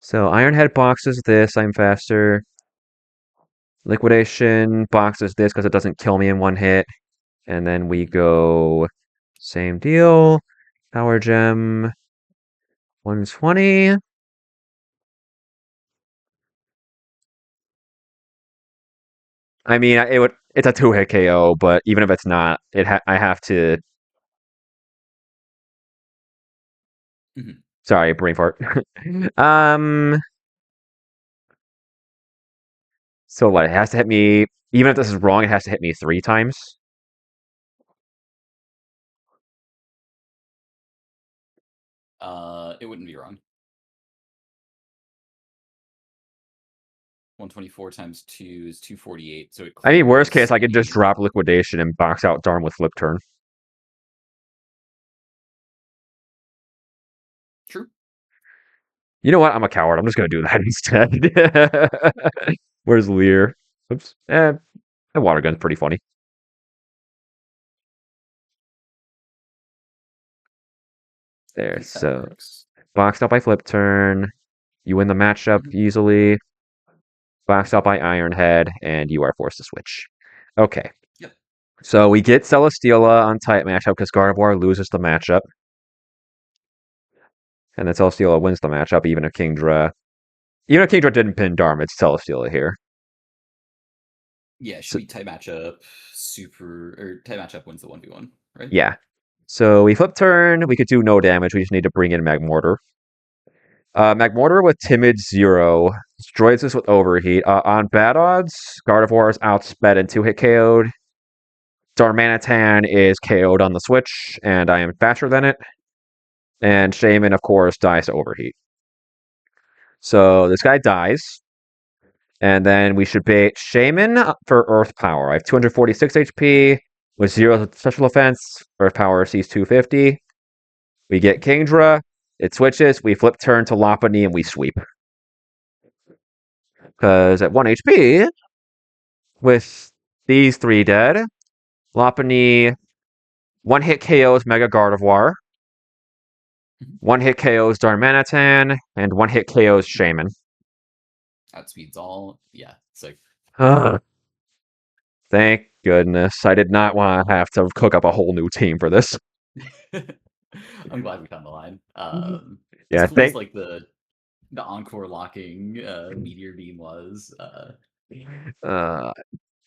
So Ironhead boxes this. I'm faster. Liquidation boxes this because it doesn't kill me in one hit. And then we Mhm. go same deal. Power gem 120. I mean, it's a 2-hit KO, but even if it's not, I have to. Mhm. Sorry, brain fart. um. So what? It has to hit me. Even if this is wrong, it has to hit me 3 times. It wouldn't be wrong. 124 times 2 is 248, so it I mean, worst case, clears I could just a. drop liquidation and box out Darm with flip turn. True. You know what? I'm a coward. I'm just gonna do that instead. Where's Lear? Oops. That water gun's pretty funny. I There. think that So works. boxed out by flip turn. You win the matchup Mhm. easily. Boxed out by Ironhead, and you are forced to switch. Okay. Yep. So we get Celesteela on tight matchup because Gardevoir loses the matchup. And then Celesteela wins the matchup, even if Kingdra didn't pin Darm, it's Celesteela here. Yeah, it should So, be tight matchup, super, or tight matchup wins the 1v1, right? yeah. So we flip turn. We could do no damage. We just need to bring in Magmortar. Magmortar with Timid 0 destroys this with Overheat. On bad odds, Gardevoir is outsped and 2-hit KO'd. Darmanitan is KO'd on the switch, and I am faster than it. And Shaman, of course, dies to Overheat. So this guy dies. And then we should bait Shaman for Earth Power. I have 246 HP with 0 special offense. Earth Power sees 250. We get Kingdra. It switches. We flip turn to Lopunny and we sweep. Because at 1 HP, With these three dead, Lopunny one hit KOs Mega Gardevoir, Mhm. one hit KOs Darmanitan, and one hit KOs Shaman. Outspeeds all. Yeah, sick. Thank goodness. I did not want to have to cook up a whole new team for this. I'm glad we found the line. As Yeah, cool as thank. like the encore locking meteor beam was, Uh,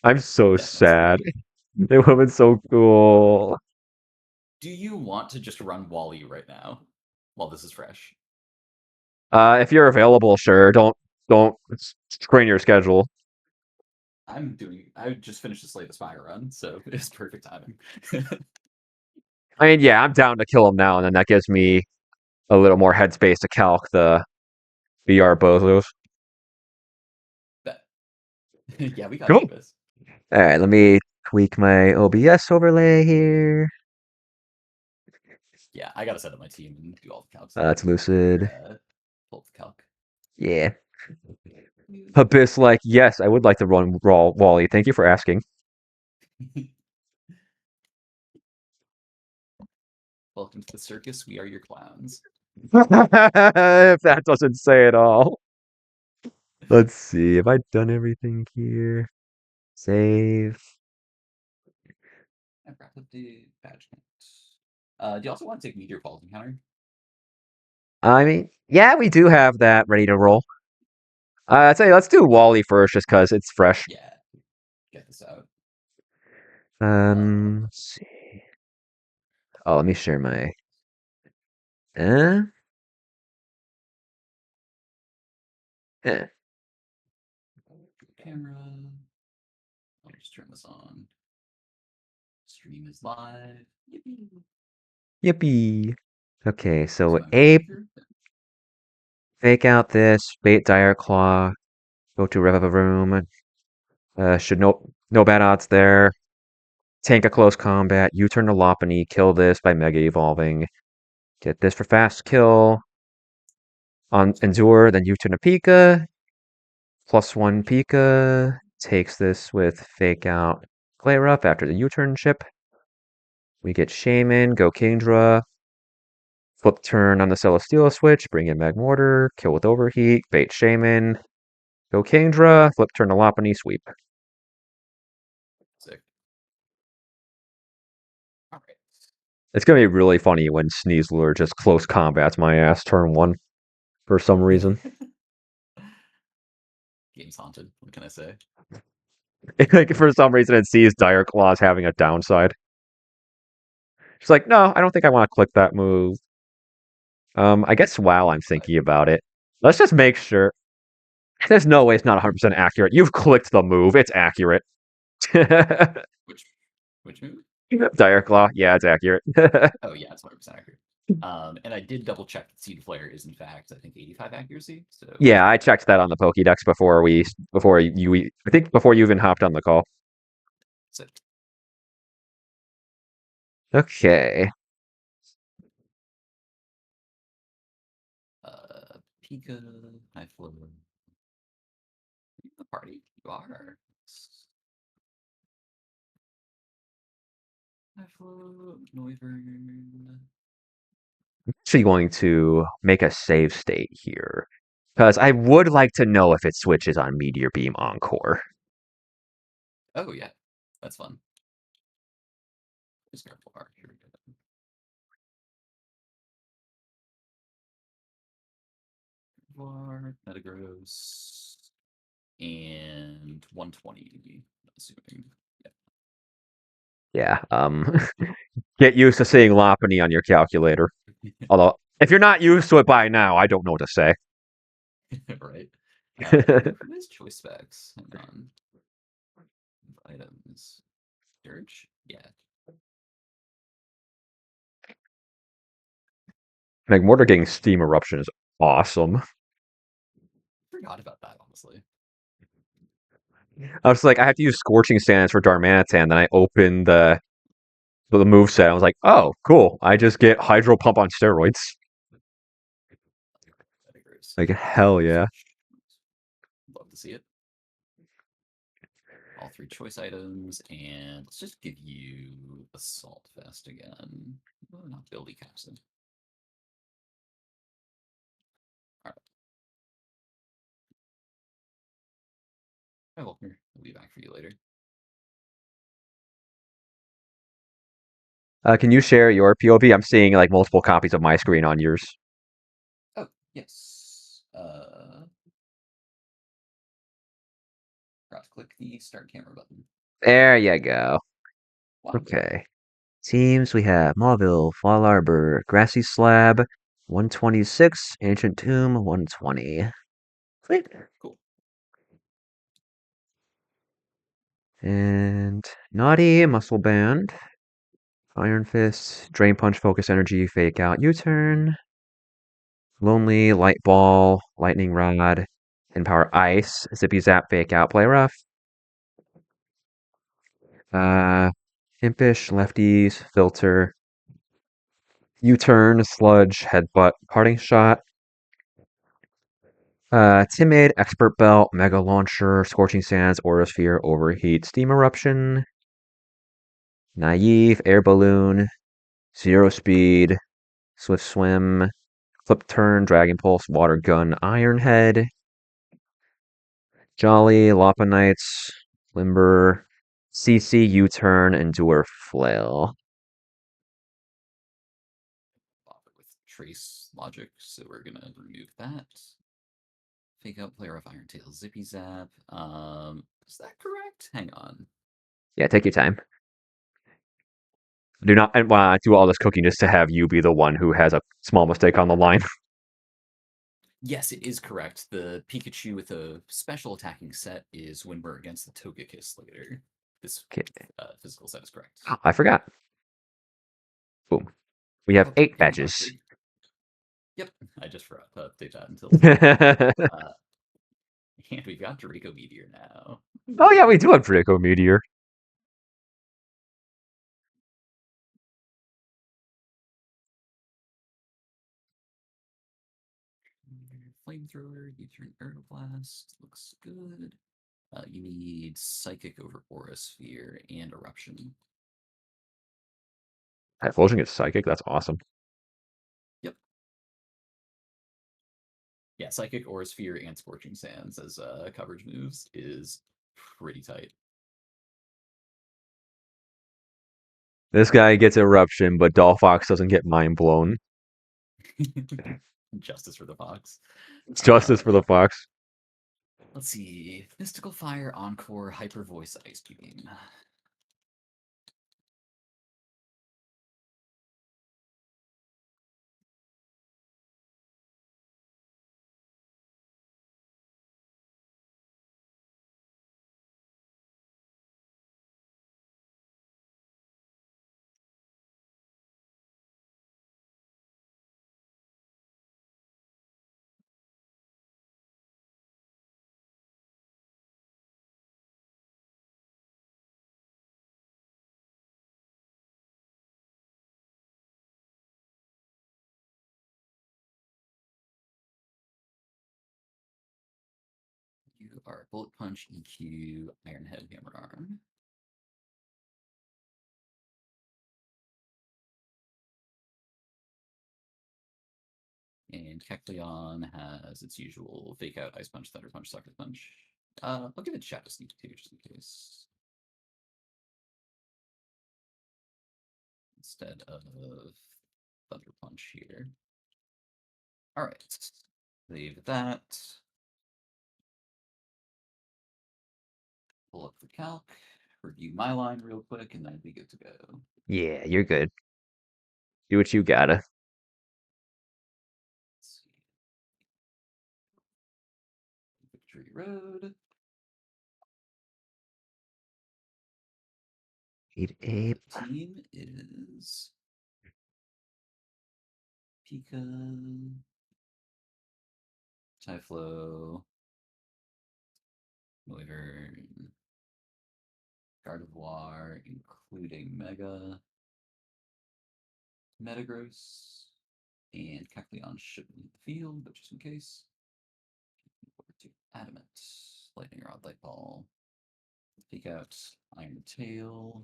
I'm so definitely sad. sweet. It would have been so cool. Do you want to just run Wally right now while this is fresh? If you're available, sure. Don't strain your schedule. I just finished the Slay the Spire run, so it's perfect timing. I mean, yeah, I'm down to kill him now, and then that gives me a little more headspace to calc the VR bozos. Bet. Yeah, we got Cool. Davis. All right, let me tweak my OBS overlay here. Yeah, I gotta set up my team and do all the calcs That's later. Lucid. Pull up the calc. Yeah. Abyss, like, yes, I would like to run Raw Wally. Thank you for asking. Welcome to the circus. We are your clowns. If that doesn't say it all. Let's see. Have I done everything here? Save. I've wrapped up the badge count. Do you also want to take Meteor Falls Encounter? I mean, yeah, we do have that ready to roll. I'd say let's do Wally first, just because it's fresh. Yeah, get this out. Let's see. Oh, let me share my. Eh? Eh. Camera. I'll just turn this on. Stream is live. Yippee. Yippee. Okay, so So I'm Ape, here. fake out this, bait Dire Claw, go to Rev of a Room. Should no bad odds there. Tank a close combat. U turn to Lopunny, kill this by Mega Evolving. Get this for fast kill. On Endure, then U turn to Pika. +1 Pika. Takes this with fake out Glarup after the U turn chip. We get Shaman, go Kingdra. Flip turn on the Celesteela switch, bring in Magmortar, kill with Overheat, bait Shaman, go Kingdra, flip turn to Lopunny, sweep. Sick. All right. It's gonna be really funny when Sneasler just close combats my ass turn 1 for some reason. Game's haunted. What can I say? Like for some reason it sees Dire Claws having a downside. She's like, no, I don't think I want to click that move. I guess while I'm But thinking about it, let's just make sure. There's no way it's not 100% accurate. You've clicked the move. It's accurate. which which move? Dire Claw. Yeah, it's accurate. Oh yeah, it's 100% accurate. And I did double check that Seed Flare is in fact, I think 85 accuracy. So Yeah, I checked that on the Pokédex before you I think before you even hopped on the call. sick. Okay. Pika, High Flow. The party you are. High Flow, Noivern. Actually going to make a save state here. Because I would like to know if it switches on Meteor Beam Encore. Oh yeah, that's fun. Just grab bar. Here we go. Var, Metagross, and 120. Assuming. Yeah. Get used to seeing Lopunny on your calculator. Yeah. Although, if you're not used to it by now, I don't know what to say. Right. Who has choice specs? Hang on. Items. Search? Yeah. Magmortar getting Steam Eruption is awesome. Forgot about that, honestly. I was like, I have to use Scorching Sands for Darmanitan, then I opened the moveset. I was like, oh, cool. I just get Hydro Pump on steroids. Metagross. Like, hell yeah. Love to see it. all 3 choice items, and let's just give you Assault Vest again. Oh, not Ability Capsid. Alright. Hi, Volker. We'll be back for you later. Can you share your POV? I'm seeing like multiple copies of my screen on yours. Oh, yes. Forgot to click the Start Camera button. There you go. Wow. Okay. Teams, we have Mauville, Fall Arbor, Grassy Slab, 126, Ancient Tomb, 120. Sweet. Cool. And Naughty, Muscle Band, Iron Fist, Drain Punch, Focus Energy, Fake Out, U-Turn, Lonely, Light Ball, Lightning Rod, Empower Ice, Zippy Zap, Fake Out, Play Rough. Impish, Lefties, Filter, U-Turn, Sludge, Headbutt, Parting Shot. Timid, Expert Belt, Mega Launcher, Scorching Sands, Aurasphere, Overheat, Steam Eruption. Naive, Air Balloon, Zero Speed, Swift Swim, Flip Turn, Dragon Pulse, Water Gun, Iron Head. Jolly, Lopanites, Limber, CC, U-Turn, Endure, Flail. With Trace Logic, so we're gonna remove that. Fake Out, Player of Iron Tail, Zippy Zap. Is that correct? Hang on. Yeah, take your time. Do not do all this cooking just to have you be the one who has a small mistake on the line. Yes, it is correct. The Pikachu with a special attacking set is when we're against the Togekiss later. This Okay. physical set is correct. Oh, I forgot. Boom. We have 8 badges. Yep, I just forgot to update that until and we've got Draco Meteor now. Oh yeah, we do have Draco Meteor. Flamethrower, you turn Aeroblast, looks good. You need Psychic over Aura Sphere and Eruption. Typhlosion gets Psychic, that's awesome. Yep. Yeah, Psychic, Aura Sphere, and Scorching Sands as coverage moves is pretty tight. This guy gets Eruption, but Dolphox doesn't get Mind Blown. Justice for the Fox. It's justice for the Fox. Let's see. Mystical Fire, Encore, Hyper Voice, Ice Beam. You are Bullet Punch, EQ, Iron Head, Hammer Arm. And Kecleon has its usual Fake Out, Ice Punch, Thunder Punch, Sucker Punch. I'll give it Shadow Sneak too, just in case. Instead of Thunder Punch here. Alright. Save that. Pull up the calc, review my line real quick, and then be good to go. Yeah, you're good. Do what you gotta. Let's see. Victory Road. 8-8. The team is Pika, Typhlo, Wyvern, Gardevoir, including Mega, Metagross, and Kecleon shouldn't leave the field, but just in case. Over to Adamant, Lightning Rod, Light Ball, Fake out Iron Tail,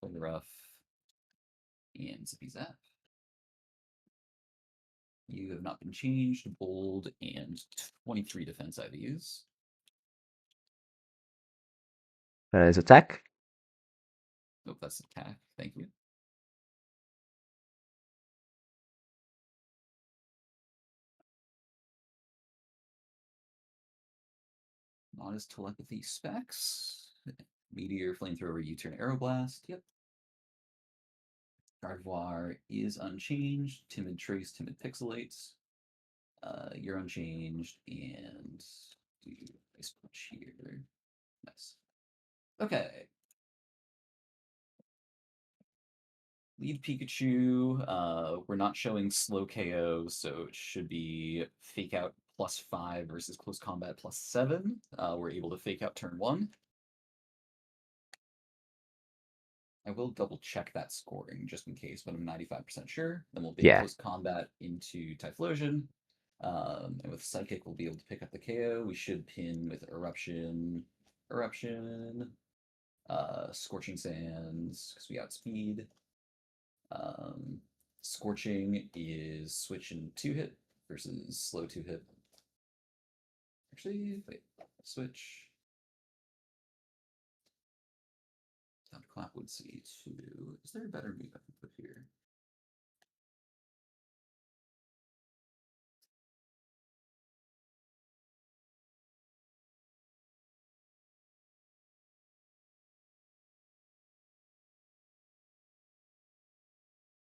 Play Rough, and Zippy Zap. You have not been changed, bold, and 23 defense IVs. That is attack. Nope, that's attack. Thank you. Modest telepathy specs. Meteor, flamethrower, U-turn, aeroblast. Yep. Gardevoir is unchanged. Timid trace, timid pixelates. You're unchanged, and do ice punch here. Nice. Okay. Lead Pikachu. We're not showing slow KO, so it should be fake out +5 versus close combat +7. We're able to fake out turn 1. I will double check that scoring just in case, but I'm 95% sure. Then we'll bait close combat into Typhlosion. And with Psychic, we'll be able to pick up the KO. We should pin with Eruption, Scorching Sands, because we outspeed. Scorching is switch and 2-hit versus slow 2-hit. Actually, wait, switch. Thunderclap would see 2. Is there a better move I can put here?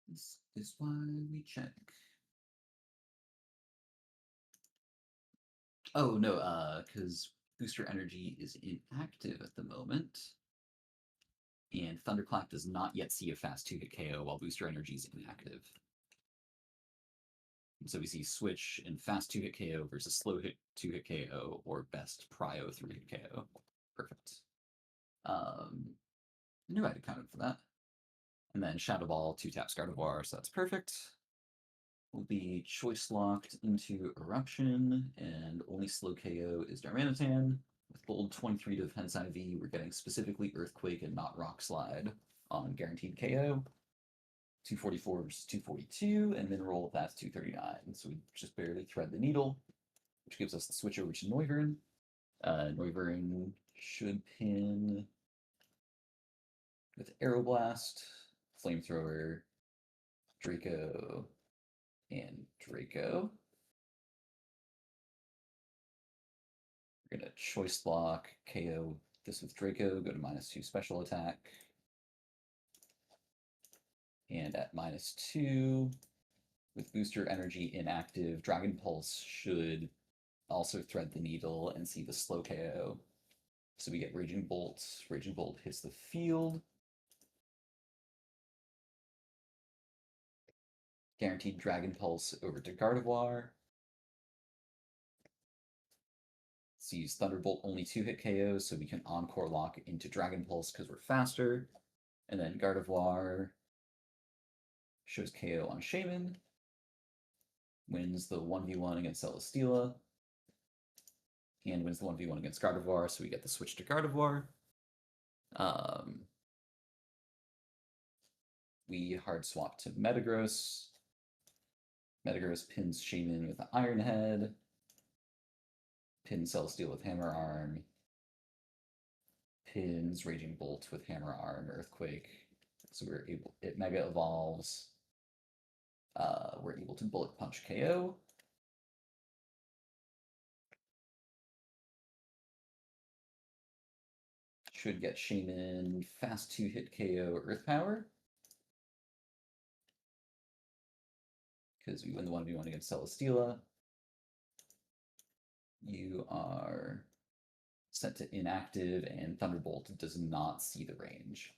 This is why we check. Oh, no, because Booster Energy is inactive at the moment. And Thunderclap does not yet see a fast 2-hit KO while Booster Energy is inactive. And so we see Switch and fast 2-hit KO versus slow 2-hit KO, or best Prio 3-hit KO. Perfect. I knew I had accounted for that. And then Shadow Ball, 2-tap Gardevoir, so that's perfect. Will be choice locked into Eruption, and only slow KO is Darmanitan. With bold 23 defense IV, we're getting specifically Earthquake and not Rock Slide on guaranteed KO. 244 versus 242, and then roll that's 239. So we just barely thread the needle, which gives us the switch over to Noivern. Noivern should pin with Aeroblast, Flamethrower, Draco, and Draco. We're going to choice lock, KO this with Draco, go to -2 special attack. And at -2, with Booster Energy inactive, Dragon Pulse should also thread the needle and see the slow KO. So we get Raging Bolt. Raging Bolt hits the field. Guaranteed Dragon Pulse over to Gardevoir. Sees Thunderbolt only 2-hit KO, so we can Encore lock into Dragon Pulse because we're faster. And then Gardevoir shows KO on Shaman. Wins the 1v1 against Celesteela. And wins the 1v1 against Gardevoir, so we get the switch to Gardevoir. We hard swap to Metagross. Metagross pins Shaman with the Iron Head. Pins Celesteela with Hammer Arm. Pins Raging Bolt with Hammer Arm, Earthquake. So we're able, it Mega Evolves. We're able to Bullet Punch KO. Should get Shaman fast 2-hit KO Earth Power. Because we win the 1v1 against Celesteela. You are set to inactive, and Thunderbolt does not see the range.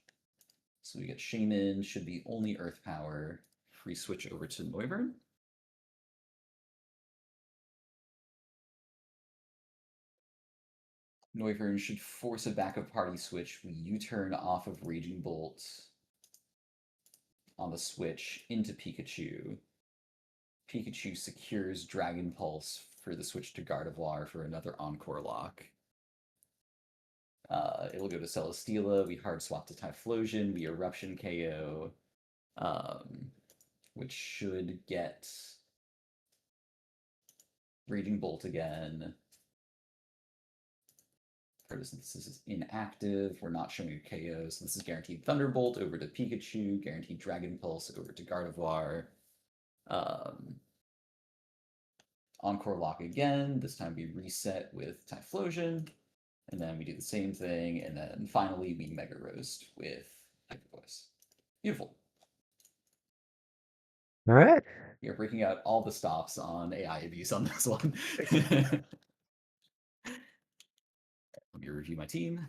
So we get Shaman, should be only Earth Power. Free switch over to Noivern. Noivern should force a backup party switch. We U-turn off of Raging Bolt on the switch into Pikachu. Pikachu secures Dragon Pulse for the switch to Gardevoir for another Encore lock. It'll go to Celesteela. We hard swap to Typhlosion. We Eruption KO, which should get Raging Bolt again. Photosynthesis is inactive. We're not showing a KO, so this is guaranteed Thunderbolt over to Pikachu, guaranteed Dragon Pulse over to Gardevoir. Encore Lock again. This time we reset with Typhlosion. And then we do the same thing. And then finally we Mega Roast with Hyper Voice. Beautiful. All right. We are breaking out all the stops on AI abuse on this one. Let me review my team.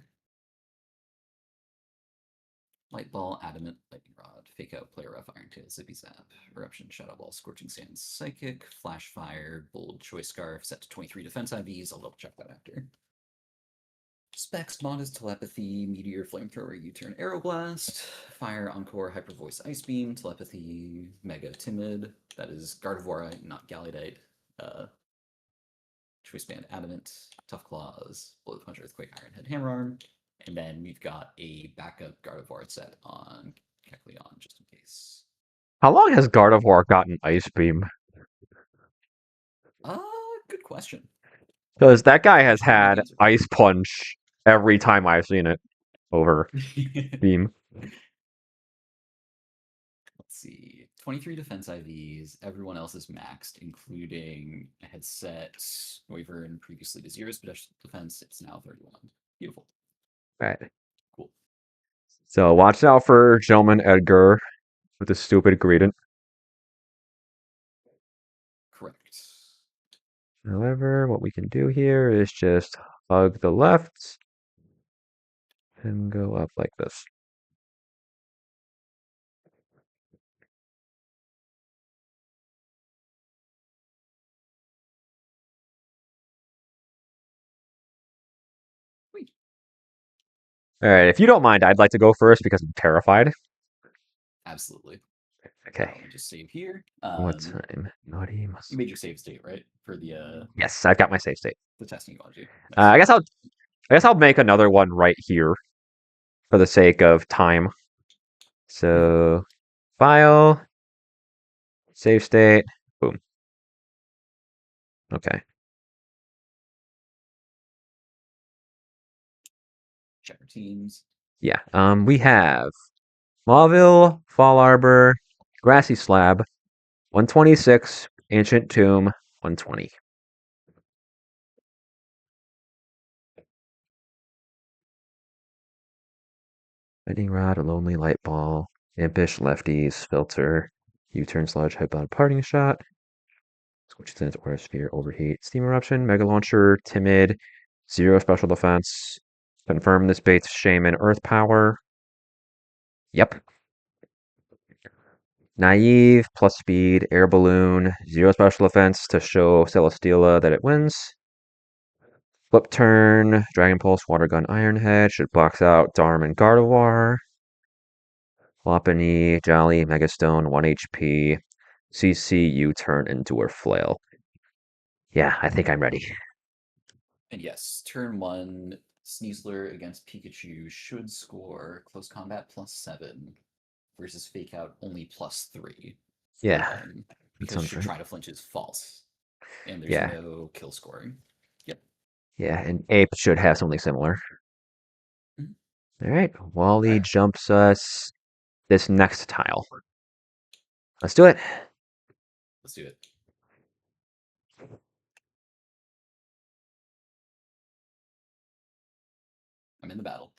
Light Ball, Adamant, Lightning Rod, Fake Out, Player Rough, Iron Tail, Zippy Zap, Eruption, Shadow Ball, Scorching Sands, Psychic, Flash Fire, Bold, Choice Scarf, set to 23 defense IVs. I'll double check that after. Specs, Mod is Telepathy, Meteor, Flamethrower, U-Turn, Aeroblast, Fire, Encore, Hyper Voice, Ice Beam, Telepathy, Mega Timid. That is Gardevoir, not Galleytite. Choice Band, Adamant, Tough Claws, Bullet Punch, Earthquake, Iron Head, Hammer Arm. And then we've got a backup Gardevoir set on Kecleon, just in case. How long has Gardevoir gotten Ice Beam? Good question. Because that guy has I don't know had the answer. Ice Punch every time I've seen it over Beam. Let's see. 23 defense IVs. Everyone else is maxed, including a headset, Wyvern previously to 0 special defense. It's now 31. Beautiful. Right. Cool. So watch out for Gentleman Edgar with the stupid Greedent. Correct. However, what we can do here is just hug the left and go up like this. Sweet. All right, if you don't mind, I'd like to go first because I'm terrified. Absolutely. Okay. Let me just save here. What time? Naughty must. You made your save state, right? For the Yes, I've got my save state. the testing you want to do. I Nice. guess I'll make another one right here for the sake of time. So, file, save state, boom. Okay. Check our teams. Yeah. We have Mauville, Fall Arbor, Grassy Slab, 126, Ancient Tomb, 120. Lightning Rod, a Lonely Light Ball, Impish, Lefties, Filter, U-Turn, Sludge, Headbutt, Parting Shot, Scorching Sands, Aura Sphere, Overheat, Steam Eruption, Mega Launcher, Timid, 0 Special Defense, Confirm this bait's Shaman, Earth Power. Yep. Naive, plus speed, air balloon, 0 special defense to show Celesteela that it wins. Flip turn, Dragon Pulse, Water Gun, Iron Head, should box out Darm and Gardevoir. Lopunny, Jolly, Megastone, 1 HP. CC, U-turn, Endure Flail. Yeah, I think I'm ready. And yes, turn 1, Sneasler against Pikachu should score Close Combat +7 versus Fake Out only +3. Yeah, Because should try to flinch is false. And there's yeah. no kill scoring. Yep. Yeah, and Ape should have something similar. Mm-hmm. All right, Wally jumps us this next tile. Let's do it. Let's do it. I'm in the battle.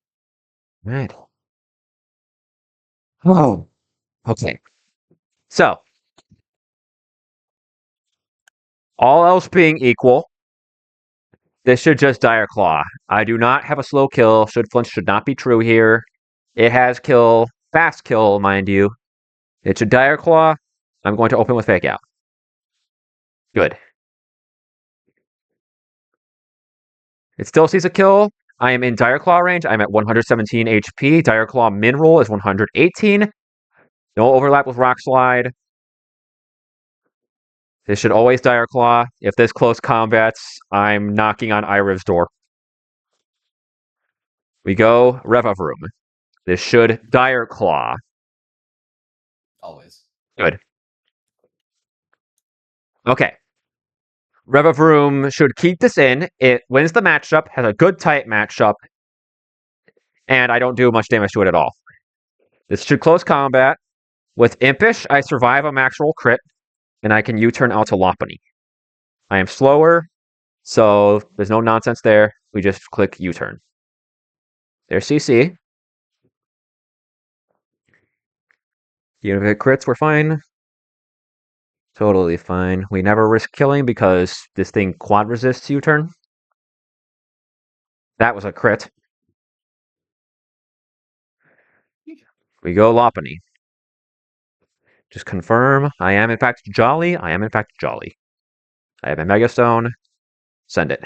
All right. Oh, okay. So, all else being equal, this should just Dire Claw. I do not have a slow kill. Should flinch should not be true here. It has kill, fast kill, mind you. It should Dire Claw. I'm going to open with Fake Out. Good. It still sees a kill. I am in Dire Claw range. I'm at 117 HP. Dire Claw min roll is 118. No overlap with Rock Slide. This should always Dire Claw. If this close combats, I'm knocking on Iriv's door. We go Rev of Room. This should Dire Claw. Always. Good. Okay. Rev of Room should keep this in. It wins the matchup, has a good tight matchup, and I don't do much damage to it at all. This should close combat. With Impish, I survive a max roll crit, and I can U-turn out to Lopunny. I am slower, so there's no nonsense there. We just click U-turn. There's CC. Even if it crits, we're fine. Totally fine. We never risk killing because this thing quad resists U-turn. That was a crit. We go Lopunny. Just confirm. I am in fact Jolly. I am in fact Jolly. I have a Mega Stone. Send it.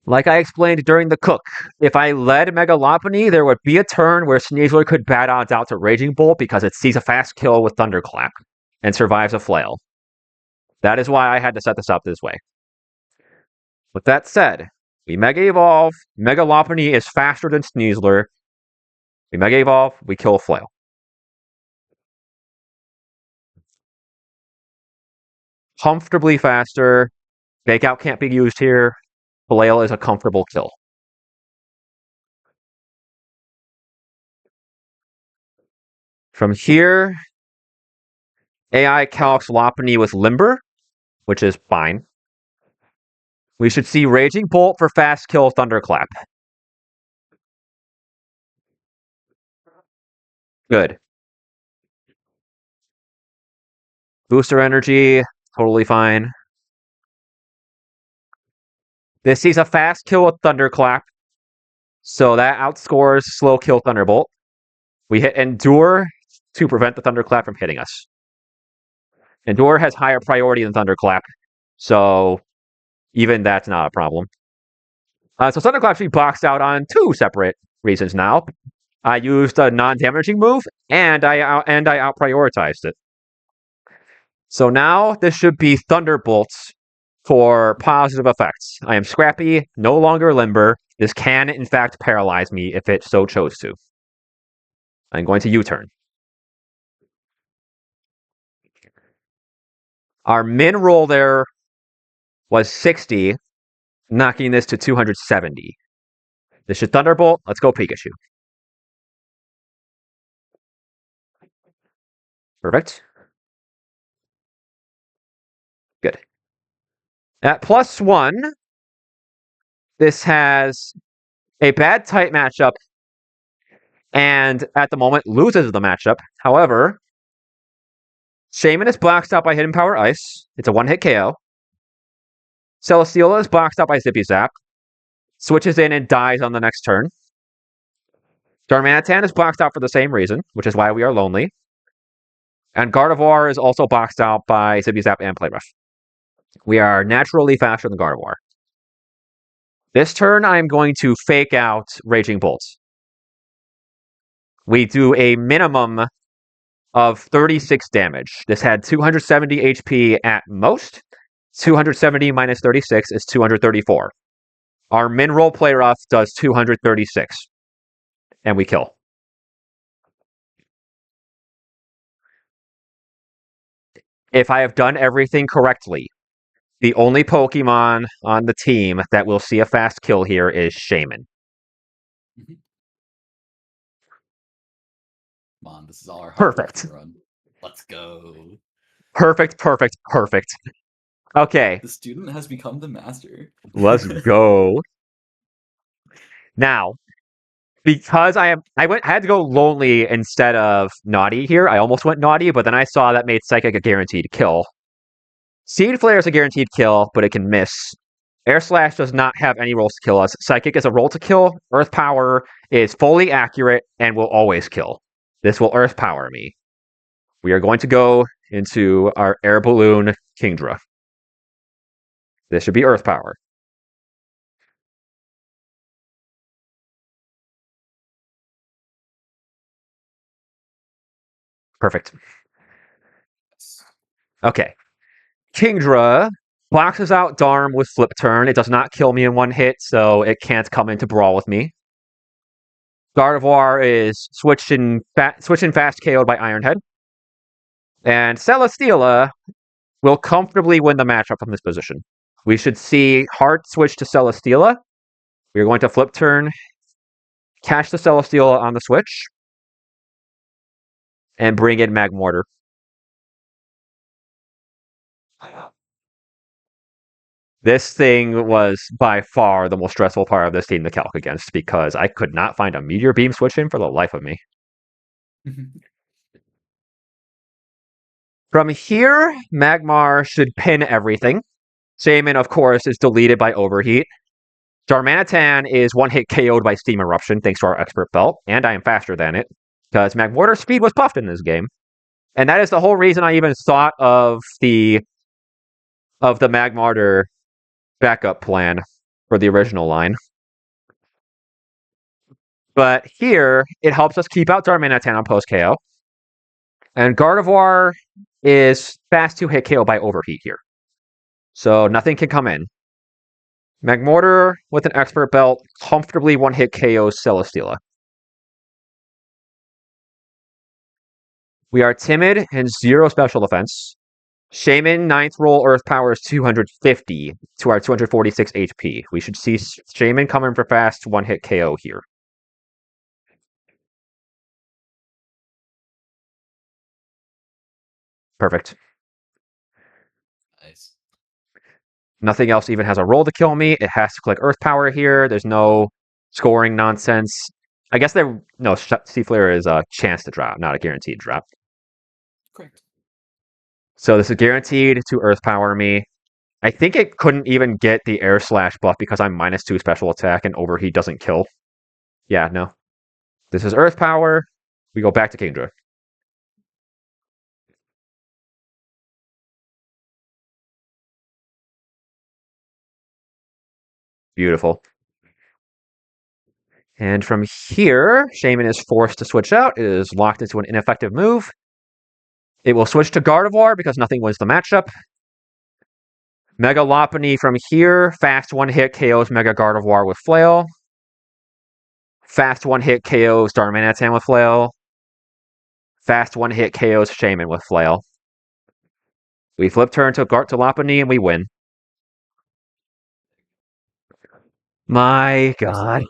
Like I explained during the cook, if I led Mega Lopunny, there would be a turn where Sneasler could bad odds out to Raging Bolt because it sees a fast kill with Thunderclap and survives a flail. That is why I had to set this up this way. With that said, we Mega Evolve. Mega Lopunny is faster than Sneasler. We Mega Evolve, we kill a flail. Comfortably faster. Fake Out can't be used here. Flail is a comfortable kill. From here, AI calcs Lopunny with Limber, which is fine. We should see Raging Bolt for fast kill Thunderclap. Good. Booster energy, totally fine. This sees a fast kill with Thunderclap, so that outscores slow kill Thunderbolt. We hit Endure to prevent the Thunderclap from hitting us. Endure has higher priority than Thunderclap, so even that's not a problem. So Thunderclap should be boxed out on two separate reasons now. I used a non-damaging move, and I out-prioritized it. So now this should be Thunderbolts for positive effects. I am scrappy, no longer limber. This can, in fact, paralyze me if it so chose to. I'm going to U-turn. Our min roll there was 60, knocking this to 270. This should Thunderbolt. Let's go Pikachu. Perfect. Good. At +1, this has a bad type matchup and at the moment loses the matchup. However, Shaman is boxed out by Hidden Power Ice. It's a one-hit KO. Celesteela is boxed out by Zippy Zap. Switches in and dies on the next turn. Darmanitan is boxed out for the same reason, which is why we are lonely. And Gardevoir is also boxed out by Zippy Zap and Play Rough. We are naturally faster than Gardevoir. This turn, I'm going to fake out Raging Bolts. We do a minimum of 36 damage. This had 270 HP at most. 270 minus 36 is 234. Our min roll Play Rough does 236. And we kill. If I have done everything correctly, the only Pokemon on the team that will see a fast kill here is Shaman. Come on, this is all our Perfect. run. Let's go. Perfect, perfect, perfect. Okay. The student has become the master. Let's go. Now, because I had to go lonely instead of naughty here. I almost went naughty, but then I saw that made Psychic a guaranteed kill. Seed Flare is a guaranteed kill, but it can miss. Air Slash does not have any rolls to kill us. Psychic is a roll to kill. Earth Power is fully accurate and will always kill. This will Earth Power me. We are going to go into our Air Balloon Kingdra. This should be Earth Power. Perfect. Okay. Kingdra boxes out Darm with Flip Turn. It does not kill me in one hit, so it can't come into brawl with me. Gardevoir is switching fast KO'd by Ironhead. And Celesteela will comfortably win the matchup from this position. We should see Heart switch to Celesteela. We're going to Flip Turn, catch the Celesteela on the switch, and bring in Magmortar. This thing was by far the most stressful part of this team to calc against because I could not find a Meteor Beam switch in for the life of me. From here, Magmar should pin everything. Shaman, of course, is deleted by Overheat. Darmanitan is one-hit KO'd by Steam Eruption thanks to our Expert Belt, and I am faster than it, because Magmortar's speed was buffed in this game. And that is the whole reason I even thought of the Magmortar backup plan for the original line. But here, it helps us keep out Darmanitan on post-KO. And Gardevoir is fast 2-hit KO by Overheat here. So nothing can come in. Magmortar with an Expert Belt comfortably one-hit KOs Celesteela. We are timid and 0 special defense. Shaman 9th roll Earth Power is 250 to our 246 HP. We should see Shaman coming for fast one-hit KO here. Perfect. Nice. Nothing else even has a roll to kill me. It has to click Earth Power here. There's no scoring nonsense. I guess Seaflare is a chance to drop, not a guaranteed drop. Correct. So this is guaranteed to Earth Power me. I think it couldn't even get the Air Slash buff because I'm -2 special attack and Overheat doesn't kill. Yeah, no. This is Earth Power. We go back to Kingdra. Beautiful. And from here, Shaman is forced to switch out. It is locked into an ineffective move. It will switch to Gardevoir because nothing wins the matchup. Mega Lopunny from here. Fast one-hit KOs Mega Gardevoir with Flail. Fast one-hit KOs Darmanitan with Flail. Fast one-hit KOs Shaman with Flail. We flip turn to Lopunny and we win. My God.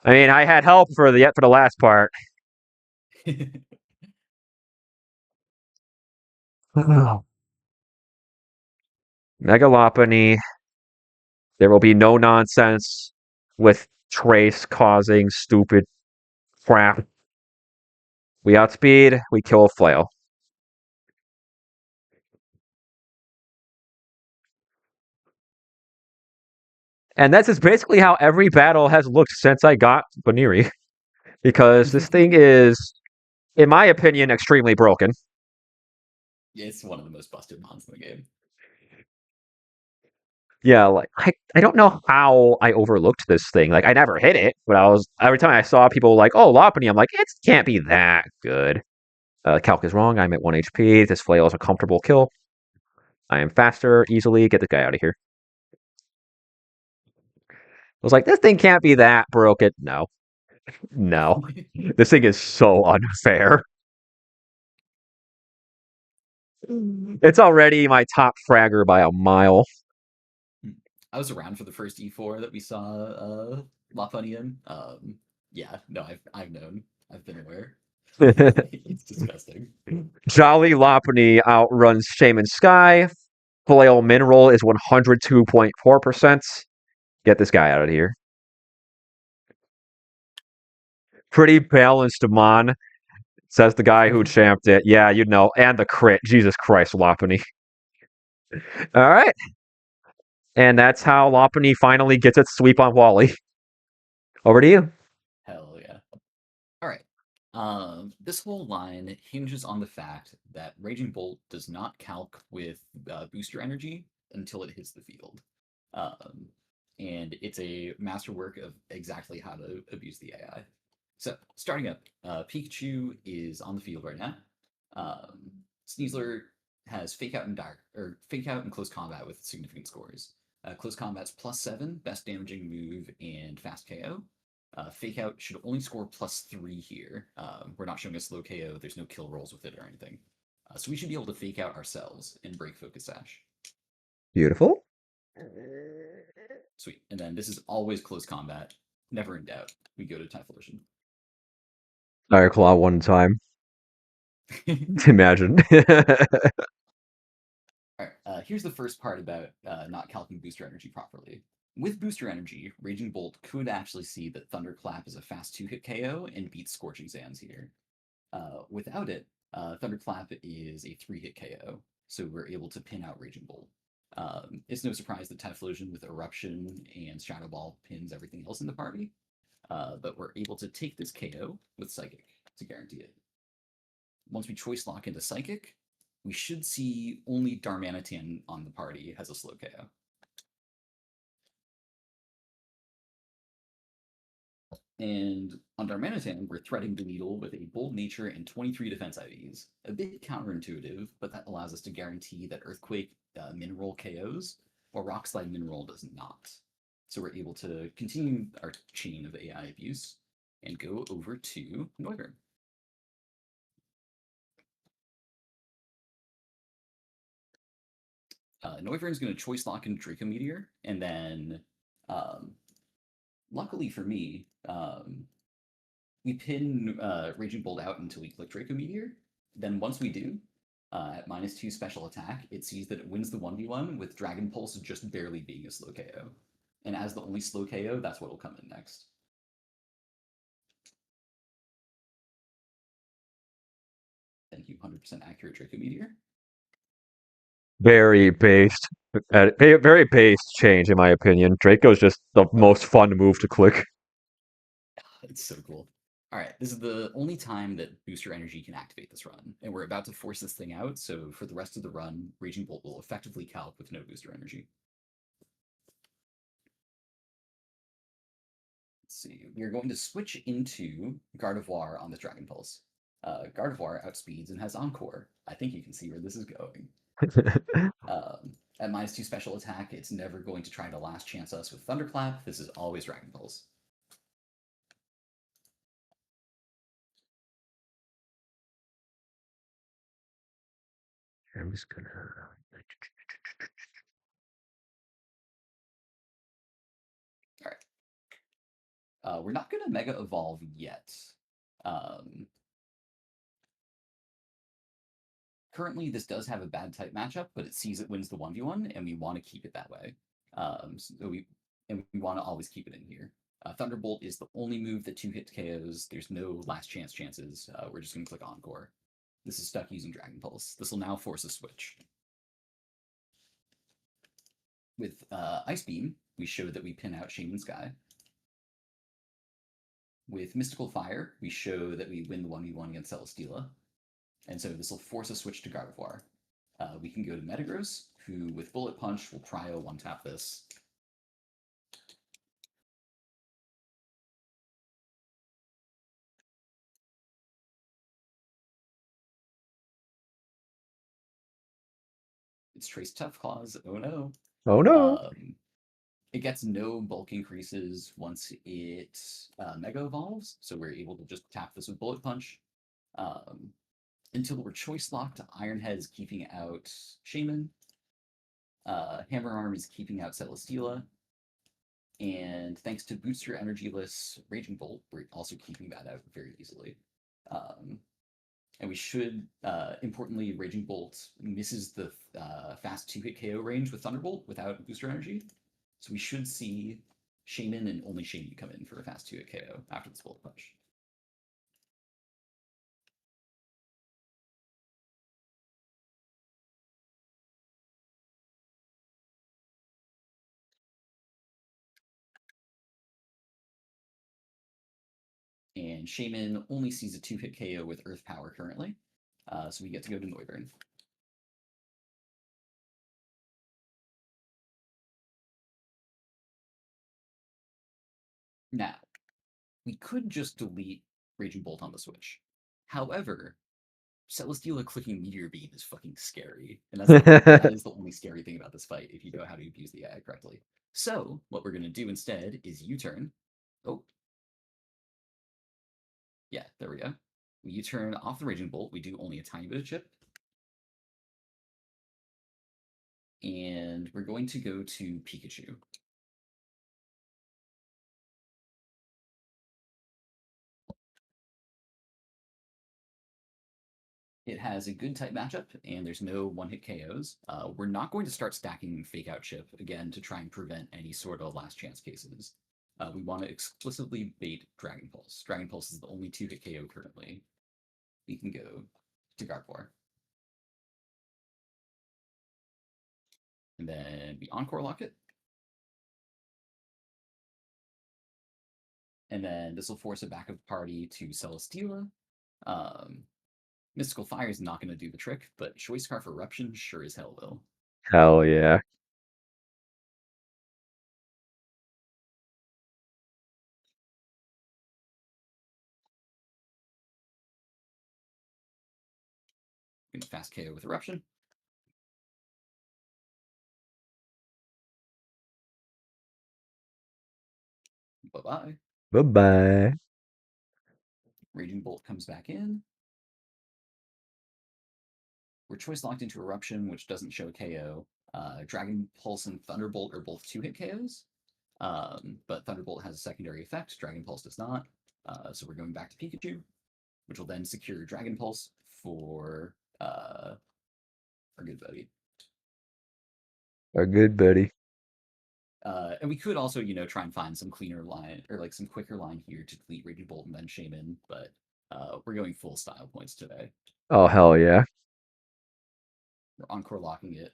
I mean, I had help for the last part. Mega Lopunny. There will be no nonsense with Trace causing stupid crap. We outspeed, we kill a Flail. And that's just basically how every battle has looked since I got Baniri. Because this thing is, in my opinion, extremely broken. Yeah, it's one of the most busted mons in the game. Yeah, like I don't know how I overlooked this thing. Like I never hit it, but every time I saw people like, oh, Lopunny, I'm like, it can't be that good. Calc is wrong. I'm at 1 HP. This Flail is a comfortable kill. I am faster, easily. Get this guy out of here. I was like, this thing can't be that broken. No. No. This thing is so unfair. It's already my top fragger by a mile. I was around for the first E4 that we saw Lopunny in. Yeah, no, I've known. I've been aware. It's disgusting. Jolly Lopunny outruns Shaman Sky. Flail Mineral is 102.4%. Get this guy out of here. Pretty balanced Mon, says the guy who champed it. Yeah, you know, and the crit. Jesus Christ, Lopunny. All right. And that's how Lopunny finally gets its sweep on Wally. Over to you. Hell yeah. All right. This whole line hinges on the fact that Raging Bolt does not calc with booster energy until it hits the field. And it's a masterwork of exactly how to abuse the AI. So, starting up, Pikachu is on the field right now. Sneasler has fake out and fake out and close combat with significant scores. Close combat's +7, best damaging move, and fast KO. Fake out should only score +3 here. We're not showing a slow KO. There's no kill rolls with it or anything. So we should be able to fake out ourselves and break focus sash. Beautiful. Sweet. And then this is always close combat. Never in doubt. We go to Typhlosion. Fire Claw one time. Imagine. All right, here's the first part about not calculating booster energy properly. With booster energy, Raging Bolt could actually see that Thunderclap is a fast 2-hit KO and beats Scorching Sands here. Without it, Thunderclap is a 3-hit KO, so we're able to pin out Raging Bolt. It's no surprise that Typhlosion with Eruption and Shadow Ball pins everything else in the party, but we're able to take this KO with Psychic to guarantee it. Once we choice lock into Psychic, we should see only Darmanitan on the party has a slow KO. And on Darmanitan, we're threading the needle with a Bold Nature and 23 defense IVs. A bit counterintuitive, but that allows us to guarantee that Earthquake Mineral KOs, while Rockslide Mineral does not. So we're able to continue our chain of AI abuse and go over to Noivern. Noivern's going to choice lock in Draco Meteor, and then, luckily for me, we pin Raging Bolt out until we click Draco Meteor. Then once we do, at -2 special attack, it sees that it wins the 1v1 with Dragon Pulse just barely being a slow KO. And as the only slow KO, that's what will come in next. Thank you, 100% accurate Draco Meteor. Very based. Very based change, in my opinion. Draco's just the most fun move to click. It's so cool. All right, this is the only time that Booster Energy can activate this run, and we're about to force this thing out, so for the rest of the run, Raging Bolt will effectively calc with no Booster Energy. Let's see, we are going to switch into Gardevoir on this Dragon Pulse. Gardevoir outspeeds and has Encore. I think you can see where this is going. At -2 special attack, it's never going to try to last chance us with Thunderclap. This is always Dragon Pulse. I'm just gonna. All right. We're not going to Mega Evolve yet. Currently, this does have a bad type matchup, but it sees it wins the 1v1, and we want to keep it that way. So we want to always keep it in here. Thunderbolt is the only move that 2-hit KOs. There's no last chance chances. We're just going to click Encore. This is stuck using Dragon Pulse. This will now force a switch. With Ice Beam, we show that we pin out Shaman Sky. With Mystical Fire, we show that we win the 1v1 against Celesteela. And so this will force a switch to Gardevoir. We can go to Metagross, who with Bullet Punch will prio one-tap this. It's Trace Tough Claws. Oh no. Oh no. It gets no bulk increases once it Mega Evolves, so we're able to just tap this with Bullet Punch. Until we're choice locked, Iron Head is keeping out Shaman. Hammer Arm is keeping out Celesteela. And thanks to Booster Energyless Raging Bolt, we're also keeping that out very easily. And we should, importantly, Raging Bolt misses the fast 2-hit KO range with Thunderbolt without Booster Energy. So we should see Shaman and only Shaman come in for a fast 2-hit KO after this Bullet Punch. And Shaman only sees a 2-hit KO with Earth Power currently, so we get to go to Noivern. Now, we could just delete Raging Bolt on the Switch. However, Celesteela clicking Meteor Beam is fucking scary. And that is the only scary thing about this fight if you know how to abuse the AI correctly. So, what we're going to do instead is U-turn. Oh. Yeah, there we go. We U-turn off the Raging Bolt. We do only a tiny bit of chip. And we're going to go to Pikachu. It has a good type matchup, and there's no one-hit KOs. We're not going to start stacking Fake Out Chip, again, to try and prevent any sort of last chance cases. We want to explicitly bait Dragon Pulse. Dragon Pulse is the only 2-hit KO currently. We can go to Gardevoir. And then we Encore Lock it. And then this will force a back of the party to Celesteela. Mystical Fire is not going to do the trick, but Choice Scarf Eruption sure as hell will. Hell yeah. Gonna fast KO with Eruption. Bye-bye. Bye-bye. Raging Bolt comes back in. We're choice locked into Eruption, which doesn't show KO. Dragon Pulse and Thunderbolt are both 2-hit KOs, but Thunderbolt has a secondary effect. Dragon Pulse does not. So we're going back to Pikachu, which will then secure Dragon Pulse for our good buddy. Our good buddy. And we could also, try and find some cleaner line or like some quicker line here to delete Raging Bolt and then Shaman, but we're going full style points today. Oh, hell yeah. We're Encore locking it.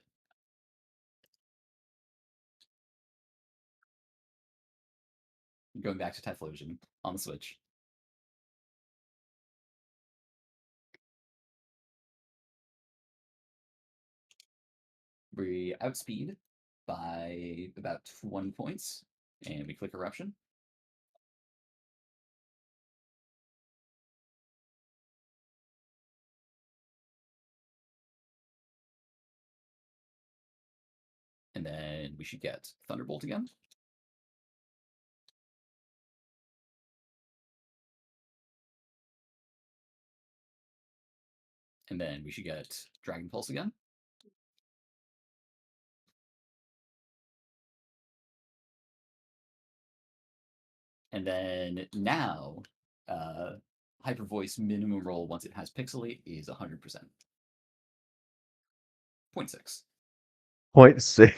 Going back to Typhlosion on the Switch. We outspeed by about 20 points, and we click Eruption. And then we should get Thunderbolt again. And then we should get Dragon Pulse again. And then now, Hyper Voice minimum roll once it has Pixelate is 100%. 0.6. 0.6.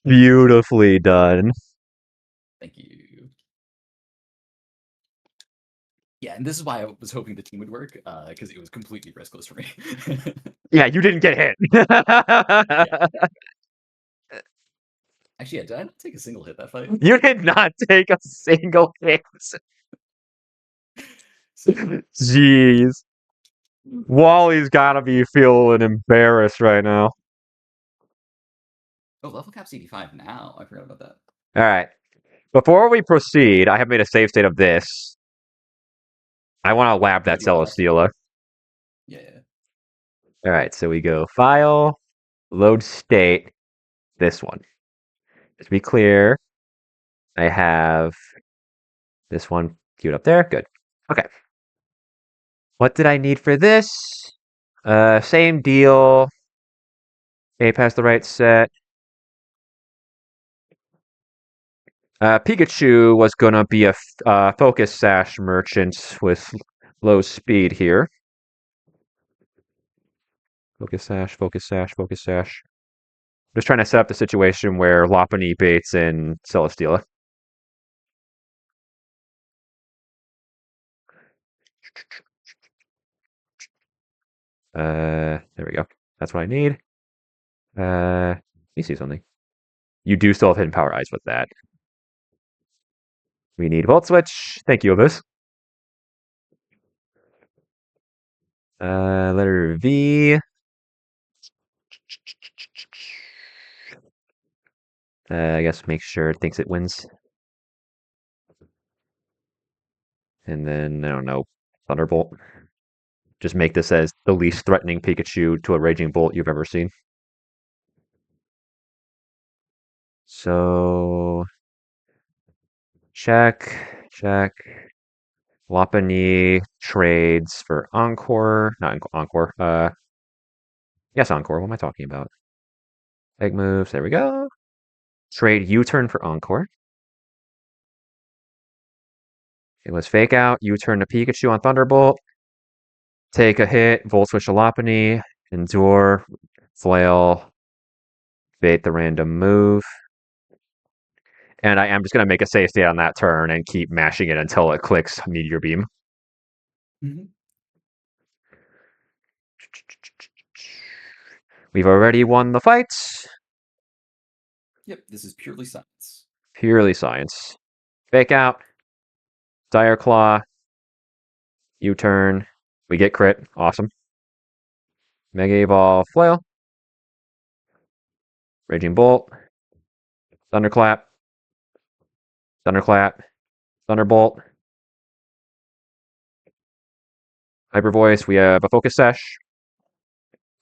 Beautifully done. Thank you. Yeah, and this is why I was hoping the team would work, because it was completely riskless for me. Yeah, you didn't get hit. Yeah. Actually, yeah, did I not take a single hit that fight? You did not take a single hit. Jeez. Wally's gotta be feeling embarrassed right now. Oh, level cap's 85 now. I forgot about that. Alright. Before we proceed, I have made a save state of this. I want to lab that Celesteela. Yeah. Alright, so we go File, Load State, this one. To be clear, I have this one queued up there. Good. Okay. What did I need for this? Same deal. Ape has the right set. Pikachu was going to be a Focus Sash merchant with low speed here. Focus Sash, Focus Sash, Focus Sash. Just trying to set up the situation where Lopunny baits in Celesteela. There we go. That's what I need. Let me see something. You do still have Hidden Power Eyes with that. We need Volt Switch. Thank you, Ovis. Letter V. I guess make sure it thinks it wins. And then, I don't know, Thunderbolt. Just make this as the least threatening Pikachu to a Raging Bolt you've ever seen. So check. Lopunny trades for Encore. Not Encore. Yes, Encore. What am I talking about? Egg moves. There we go. Trade U-turn for Encore. It was Fake Out. U-turn to Pikachu on Thunderbolt. Take a hit. Volt Switch to Lopunny. Endure. Flail. Bait the random move. And I am just going to make a save state on that turn and keep mashing it until it clicks Meteor Beam. Mhm. We've already won the fight. Yep, this is purely science. Purely science. Fake Out. Dire Claw. U-turn. We get crit. Awesome. Mega Evolve. Flail. Raging Bolt. Thunderclap. Thunderclap. Thunderbolt. Hyper Voice. We have a Focus Sash.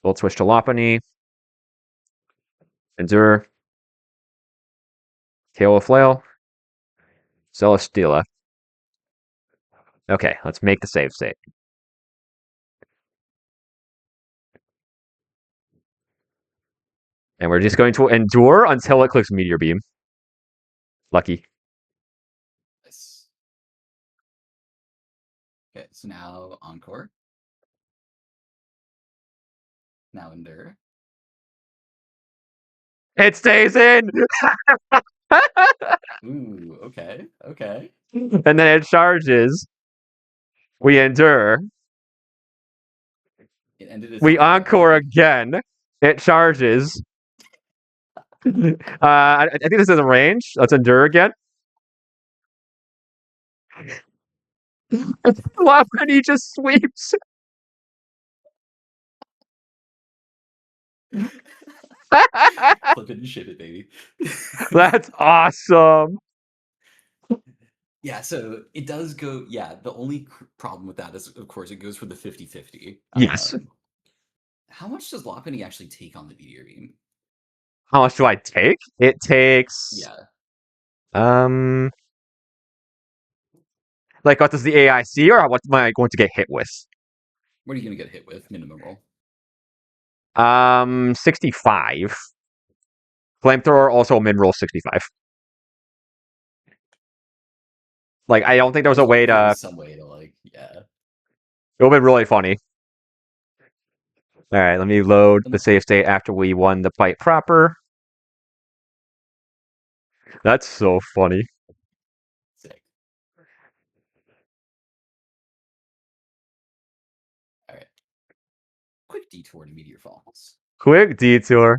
Volt Switch to Lopunny. Endure. KO of Flail. Celesteela. Okay, let's make the save state. And we're just going to endure until it clicks Meteor Beam. Lucky. Nice. Okay, so now Encore. Now Endure. It stays in! Ooh, okay, okay. And then it charges. We endure. It ended its We encore okay. again. It charges. I think this is a range. Let's endure again. Lopunny just sweeps. Flip it and shit it, baby. That's awesome. Yeah, so it does go. Yeah, the only problem with that is, of course, it goes for the 50-50. Yes. How much does Lopunny actually take on the Meteor Beam? How much do I take? It takes Yeah. like what does the AI see or what am I going to get hit with? What are you going to get hit with? Minimum roll. 65. Flamethrower also min roll 65. Like I don't think there was a There's way to. some way to like, yeah. It would have been really funny. All right, let me load the save state after we won the fight proper. That's so funny. Sick. All right. Quick detour to Meteor Falls. Quick detour.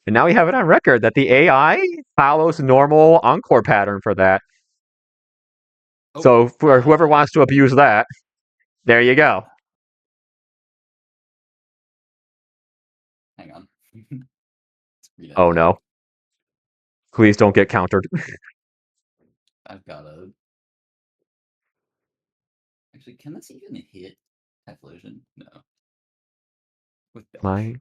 And now we have it on record that the AI follows normal encore pattern for that. Oh, So for whoever wants to abuse that, there you go. Hang on. Oh no. Please don't get countered. I've got a. Actually, can this even hit Typhlosion? No. With Belch. My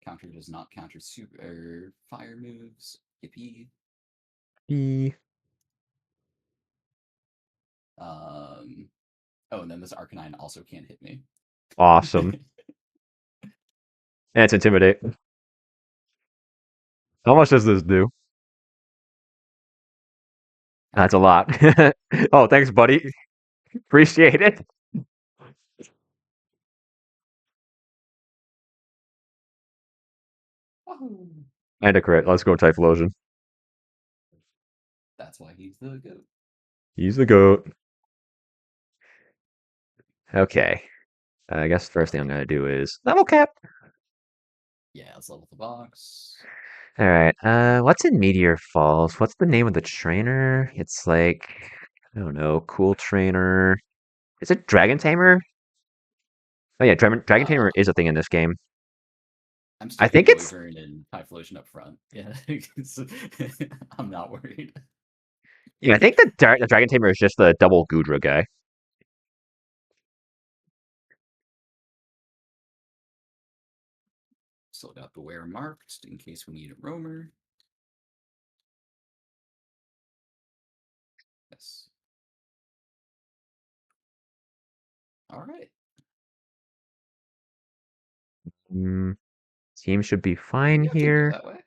Counter does not counter super fire moves. Yippee. Oh, and then this Arcanine also can't hit me. Awesome. And it's Intimidate. How much does this do? That's a lot. Oh, thanks, buddy. Appreciate it. Wahoo! And a crit. Let's go Typhlosion. That's why he's the goat. He's the GOAT. Okay. I guess the first thing I'm going to do is level cap. Yeah, let's level the box. All right. What's in Meteor Falls? What's the name of the trainer? It's like, I don't know, cool trainer. Is it Dragon Tamer? Oh yeah, Dragon Tamer is a thing in this game. I'm I sticking think it's Wyvern and Typhlosion up front. Yeah, I'm not worried. I think the Dragon Tamer is just the double Gudra guy. Still got Beware marked in case we need a roamer. Yes. All right. Team should be Do fine you have to go here. that way?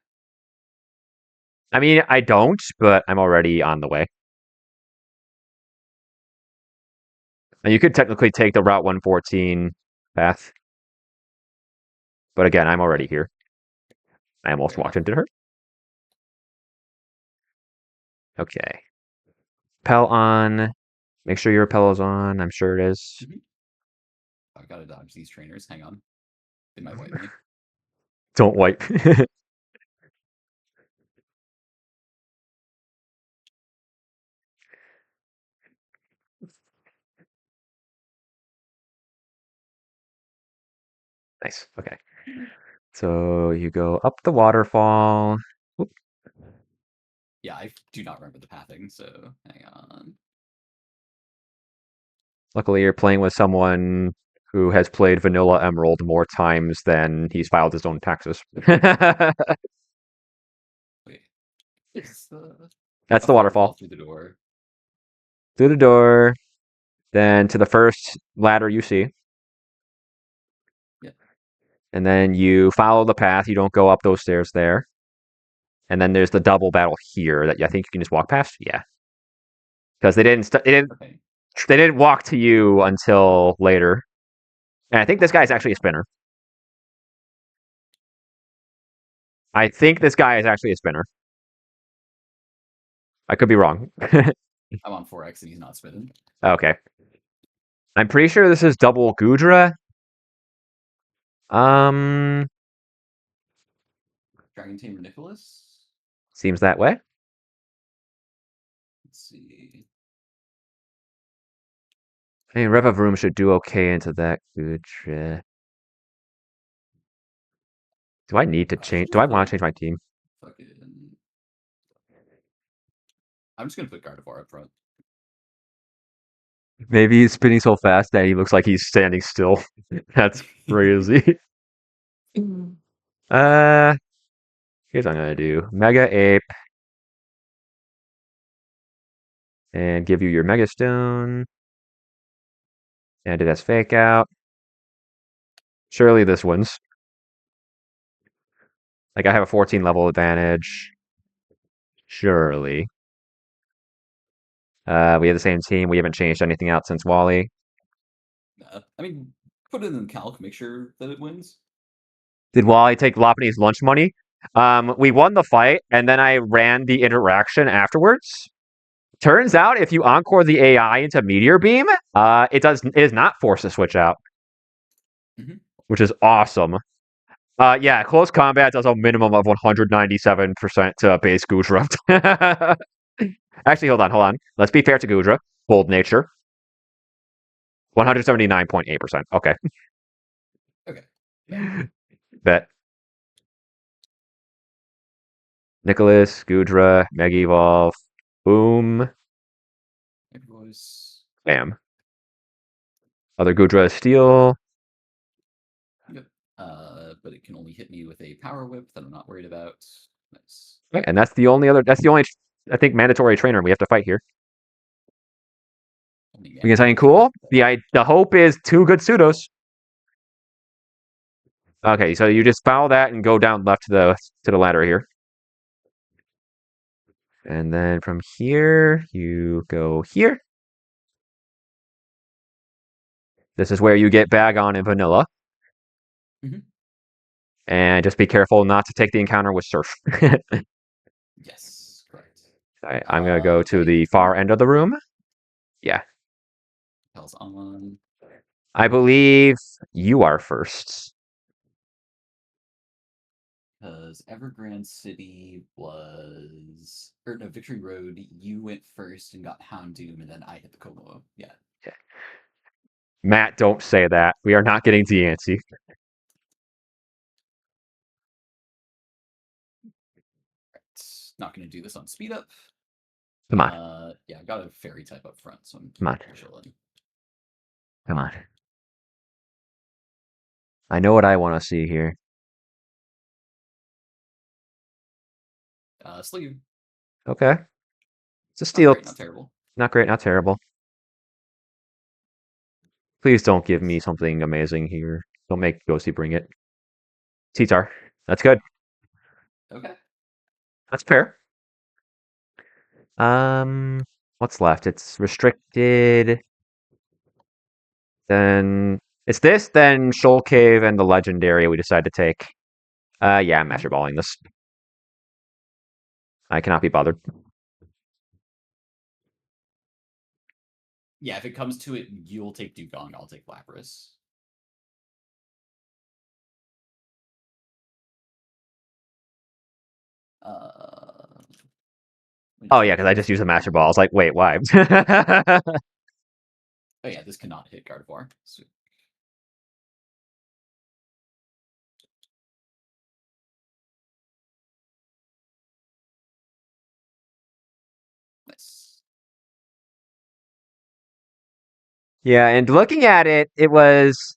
I mean, I don't, but I'm already on the way. And you could technically take the Route 114 path. But again, I'm already Okay, here. I almost fair walked enough. into her. Okay. Pell on. Make sure your Pell is on. I'm sure it is. I've got to dodge these trainers. Hang on. They might wipe me. Don't wipe. Nice. Okay. So you go up the waterfall. Oop. Yeah, I do not remember the pathing, so hang on. Luckily, you're playing with someone who has played Vanilla Emerald more times than he's filed his own taxes. Wait, is the That's the okay? We fall waterfall. through the door. Through the door, then to the first ladder you see. Yep. And then you follow the path. You don't go up those stairs there. And then there's the double battle here that I think you can just walk past. Yeah, because Okay. they didn't walk to you until later. And I think this guy is actually a spinner. I think this guy is actually a spinner. I could be wrong. I'm on 4x and he's not spinning. Okay. I'm pretty sure this is double Gudra. Um, Dragon Tamer Nicholas. seems that way. Let's see. I mean, Rev of Room should do okay into that Gudra. Do I need to I should change? Do just I put want to change my team? fucking. I'm just gonna put Gardevoir up front. Maybe he's spinning so fast that he looks like he's standing still. That's crazy. Uh, here's what I'm gonna do: Mega Ape, and give you your Mega Stone, and it has Fake Out. Surely this wins. Like I have a 14 level advantage. Surely. We have the same team. We haven't changed anything out since Wally. I mean, put it in the calc. Make sure that it wins. Did Wally take Lopunny's lunch money? We won the fight, and then I ran the interaction afterwards. Turns out, if you encore the AI into Meteor Beam, it is not forced to switch out, which is awesome. Yeah, close combat does a minimum of 197% to base Gudra. Actually, hold on. Let's be fair to Gudra. Bold nature. 179.8%. Okay. Okay. Bet. Nicholas, Gudra, Mega Evolve. Boom. Maybe voice. Bam. Other Gudra Steel. Yep. But it can only hit me with a power whip that I'm not worried about. Nice. Okay, and that's the only I think mandatory trainer we have to fight here. Only We can something mandatory cool. trainer. The hope is two good pseudos. Okay, so you just follow that and go down left to the ladder here. And then from here, you go here. This is where you get Bagon and Vanilla. And just be careful not to take the encounter with Surf. Yes, correct. Alright, I'm going to go to Okay. the far end of the room. Yeah. Hell's on. I believe you are first. Because Evergrande City was, or no, Victory Road. You went first and got Houndoom, and then I hit the Como. Yeah. Matt, don't say that. We are not getting Diancie. It's not going to do this on speed up. Come on. Yeah, I got a fairy type up front, so I'm Come on. chilling. Come on. I know what I want to see here. Sleeve. Okay. It's a Not steal. great, not terrible. Not great, not terrible. Please don't give me something amazing here. Don't make Ghosty bring it. T-Tar. That's good. Okay. That's fair. What's left? It's restricted. Then it's this, then Shoal Cave and the legendary we decide to take. Yeah, I'm master balling this. I cannot be bothered. Yeah, if it comes to it, you'll take Dugong, I'll take Lapras. Oh yeah, because I just used the master ball. I was like, wait, why? Oh yeah, this cannot hit Gardevoir. Sweet. Nice. Yeah, and looking at it, it was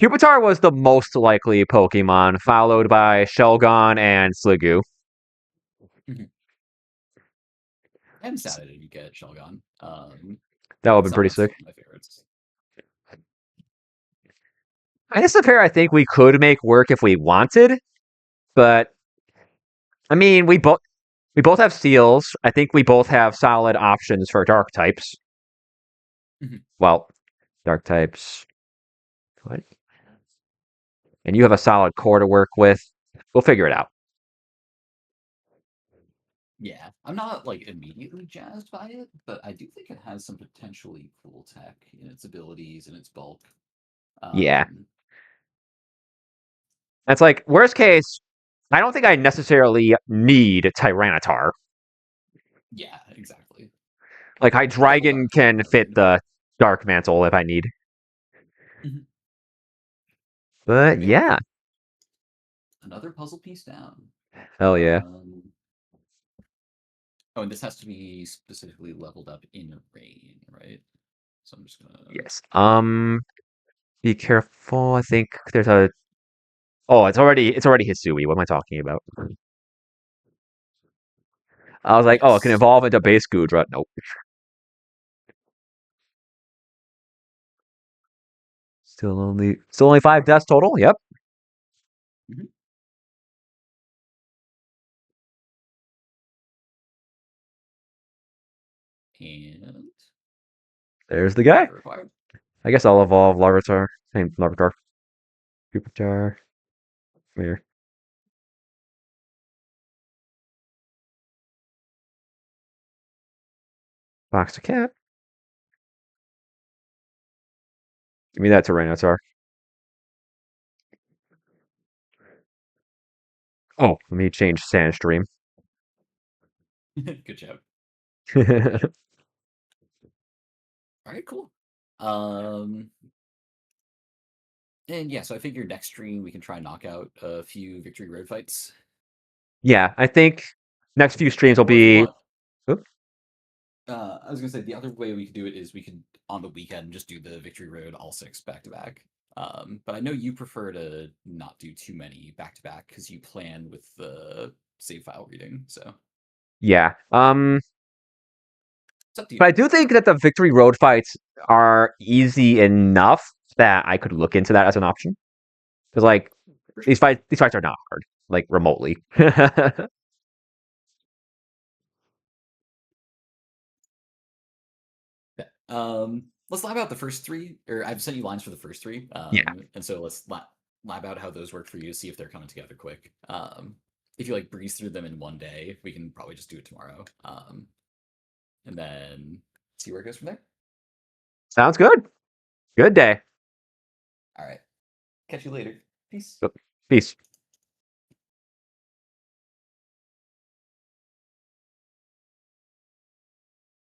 Pupitar was the most likely Pokemon, followed by Shelgon and Sliggoo. I'm sad I didn't get Shelgon. That would have been pretty Shelgon's sick. one of my favorites. And it's a pair I think we could make work if we wanted, but I mean, we both have steals. I think we both have solid options for dark types. Well, dark types. What? And you have a solid core to work with. We'll figure it out. Yeah, I'm not like immediately jazzed by it, but I do think it has some potentially cool tech in its abilities and its bulk. Yeah. That's like, worst case, I don't think I necessarily need Tyranitar. Yeah, exactly. Like, Double Hydreigon dark is can fit fine. the Dark Mantle if I need. But Okay. yeah. Another puzzle piece down. Hell yeah. Oh, and this has to be specifically leveled up in rain, right? So I'm just gonna. Yes. Be careful. I think there's a. Oh, it's already Hisui. What am I talking about? I was like, oh, it can Yes. evolve into base Gudra. Nope. Still only 5 deaths total. Yep. Mhm. And There's the guy. required. I guess I'll evolve Larvitar. Same Larvitar. Jupiter. Come here. Box to cat. Give me that Tyranitar. Oh, let me change Sandstream. Good job. All right, cool. And yeah, so I figure next stream we can try and knock out a few Victory Road fights. Yeah, I think next few streams will Or if you be. want, Oop. I was gonna say the other way we could do it is we could on the weekend just do the Victory Road all 6 back to back. But I know you prefer to not do too many back to back because you plan with the save file reading. So Yeah. it's up to you. But I do think that the Victory Road fights are easy enough that I could look into that as an option. Because like these fights are not hard, like remotely. Let's lab out the first 3, or I've sent you lines for the first 3. Yeah. And so let's lab out how those work for you, see if they're coming together quick. If you like breeze through them in one day, we can probably just do it tomorrow. And then see where it goes from there. Sounds good. Good day. All right. Catch you later. Peace. Peace.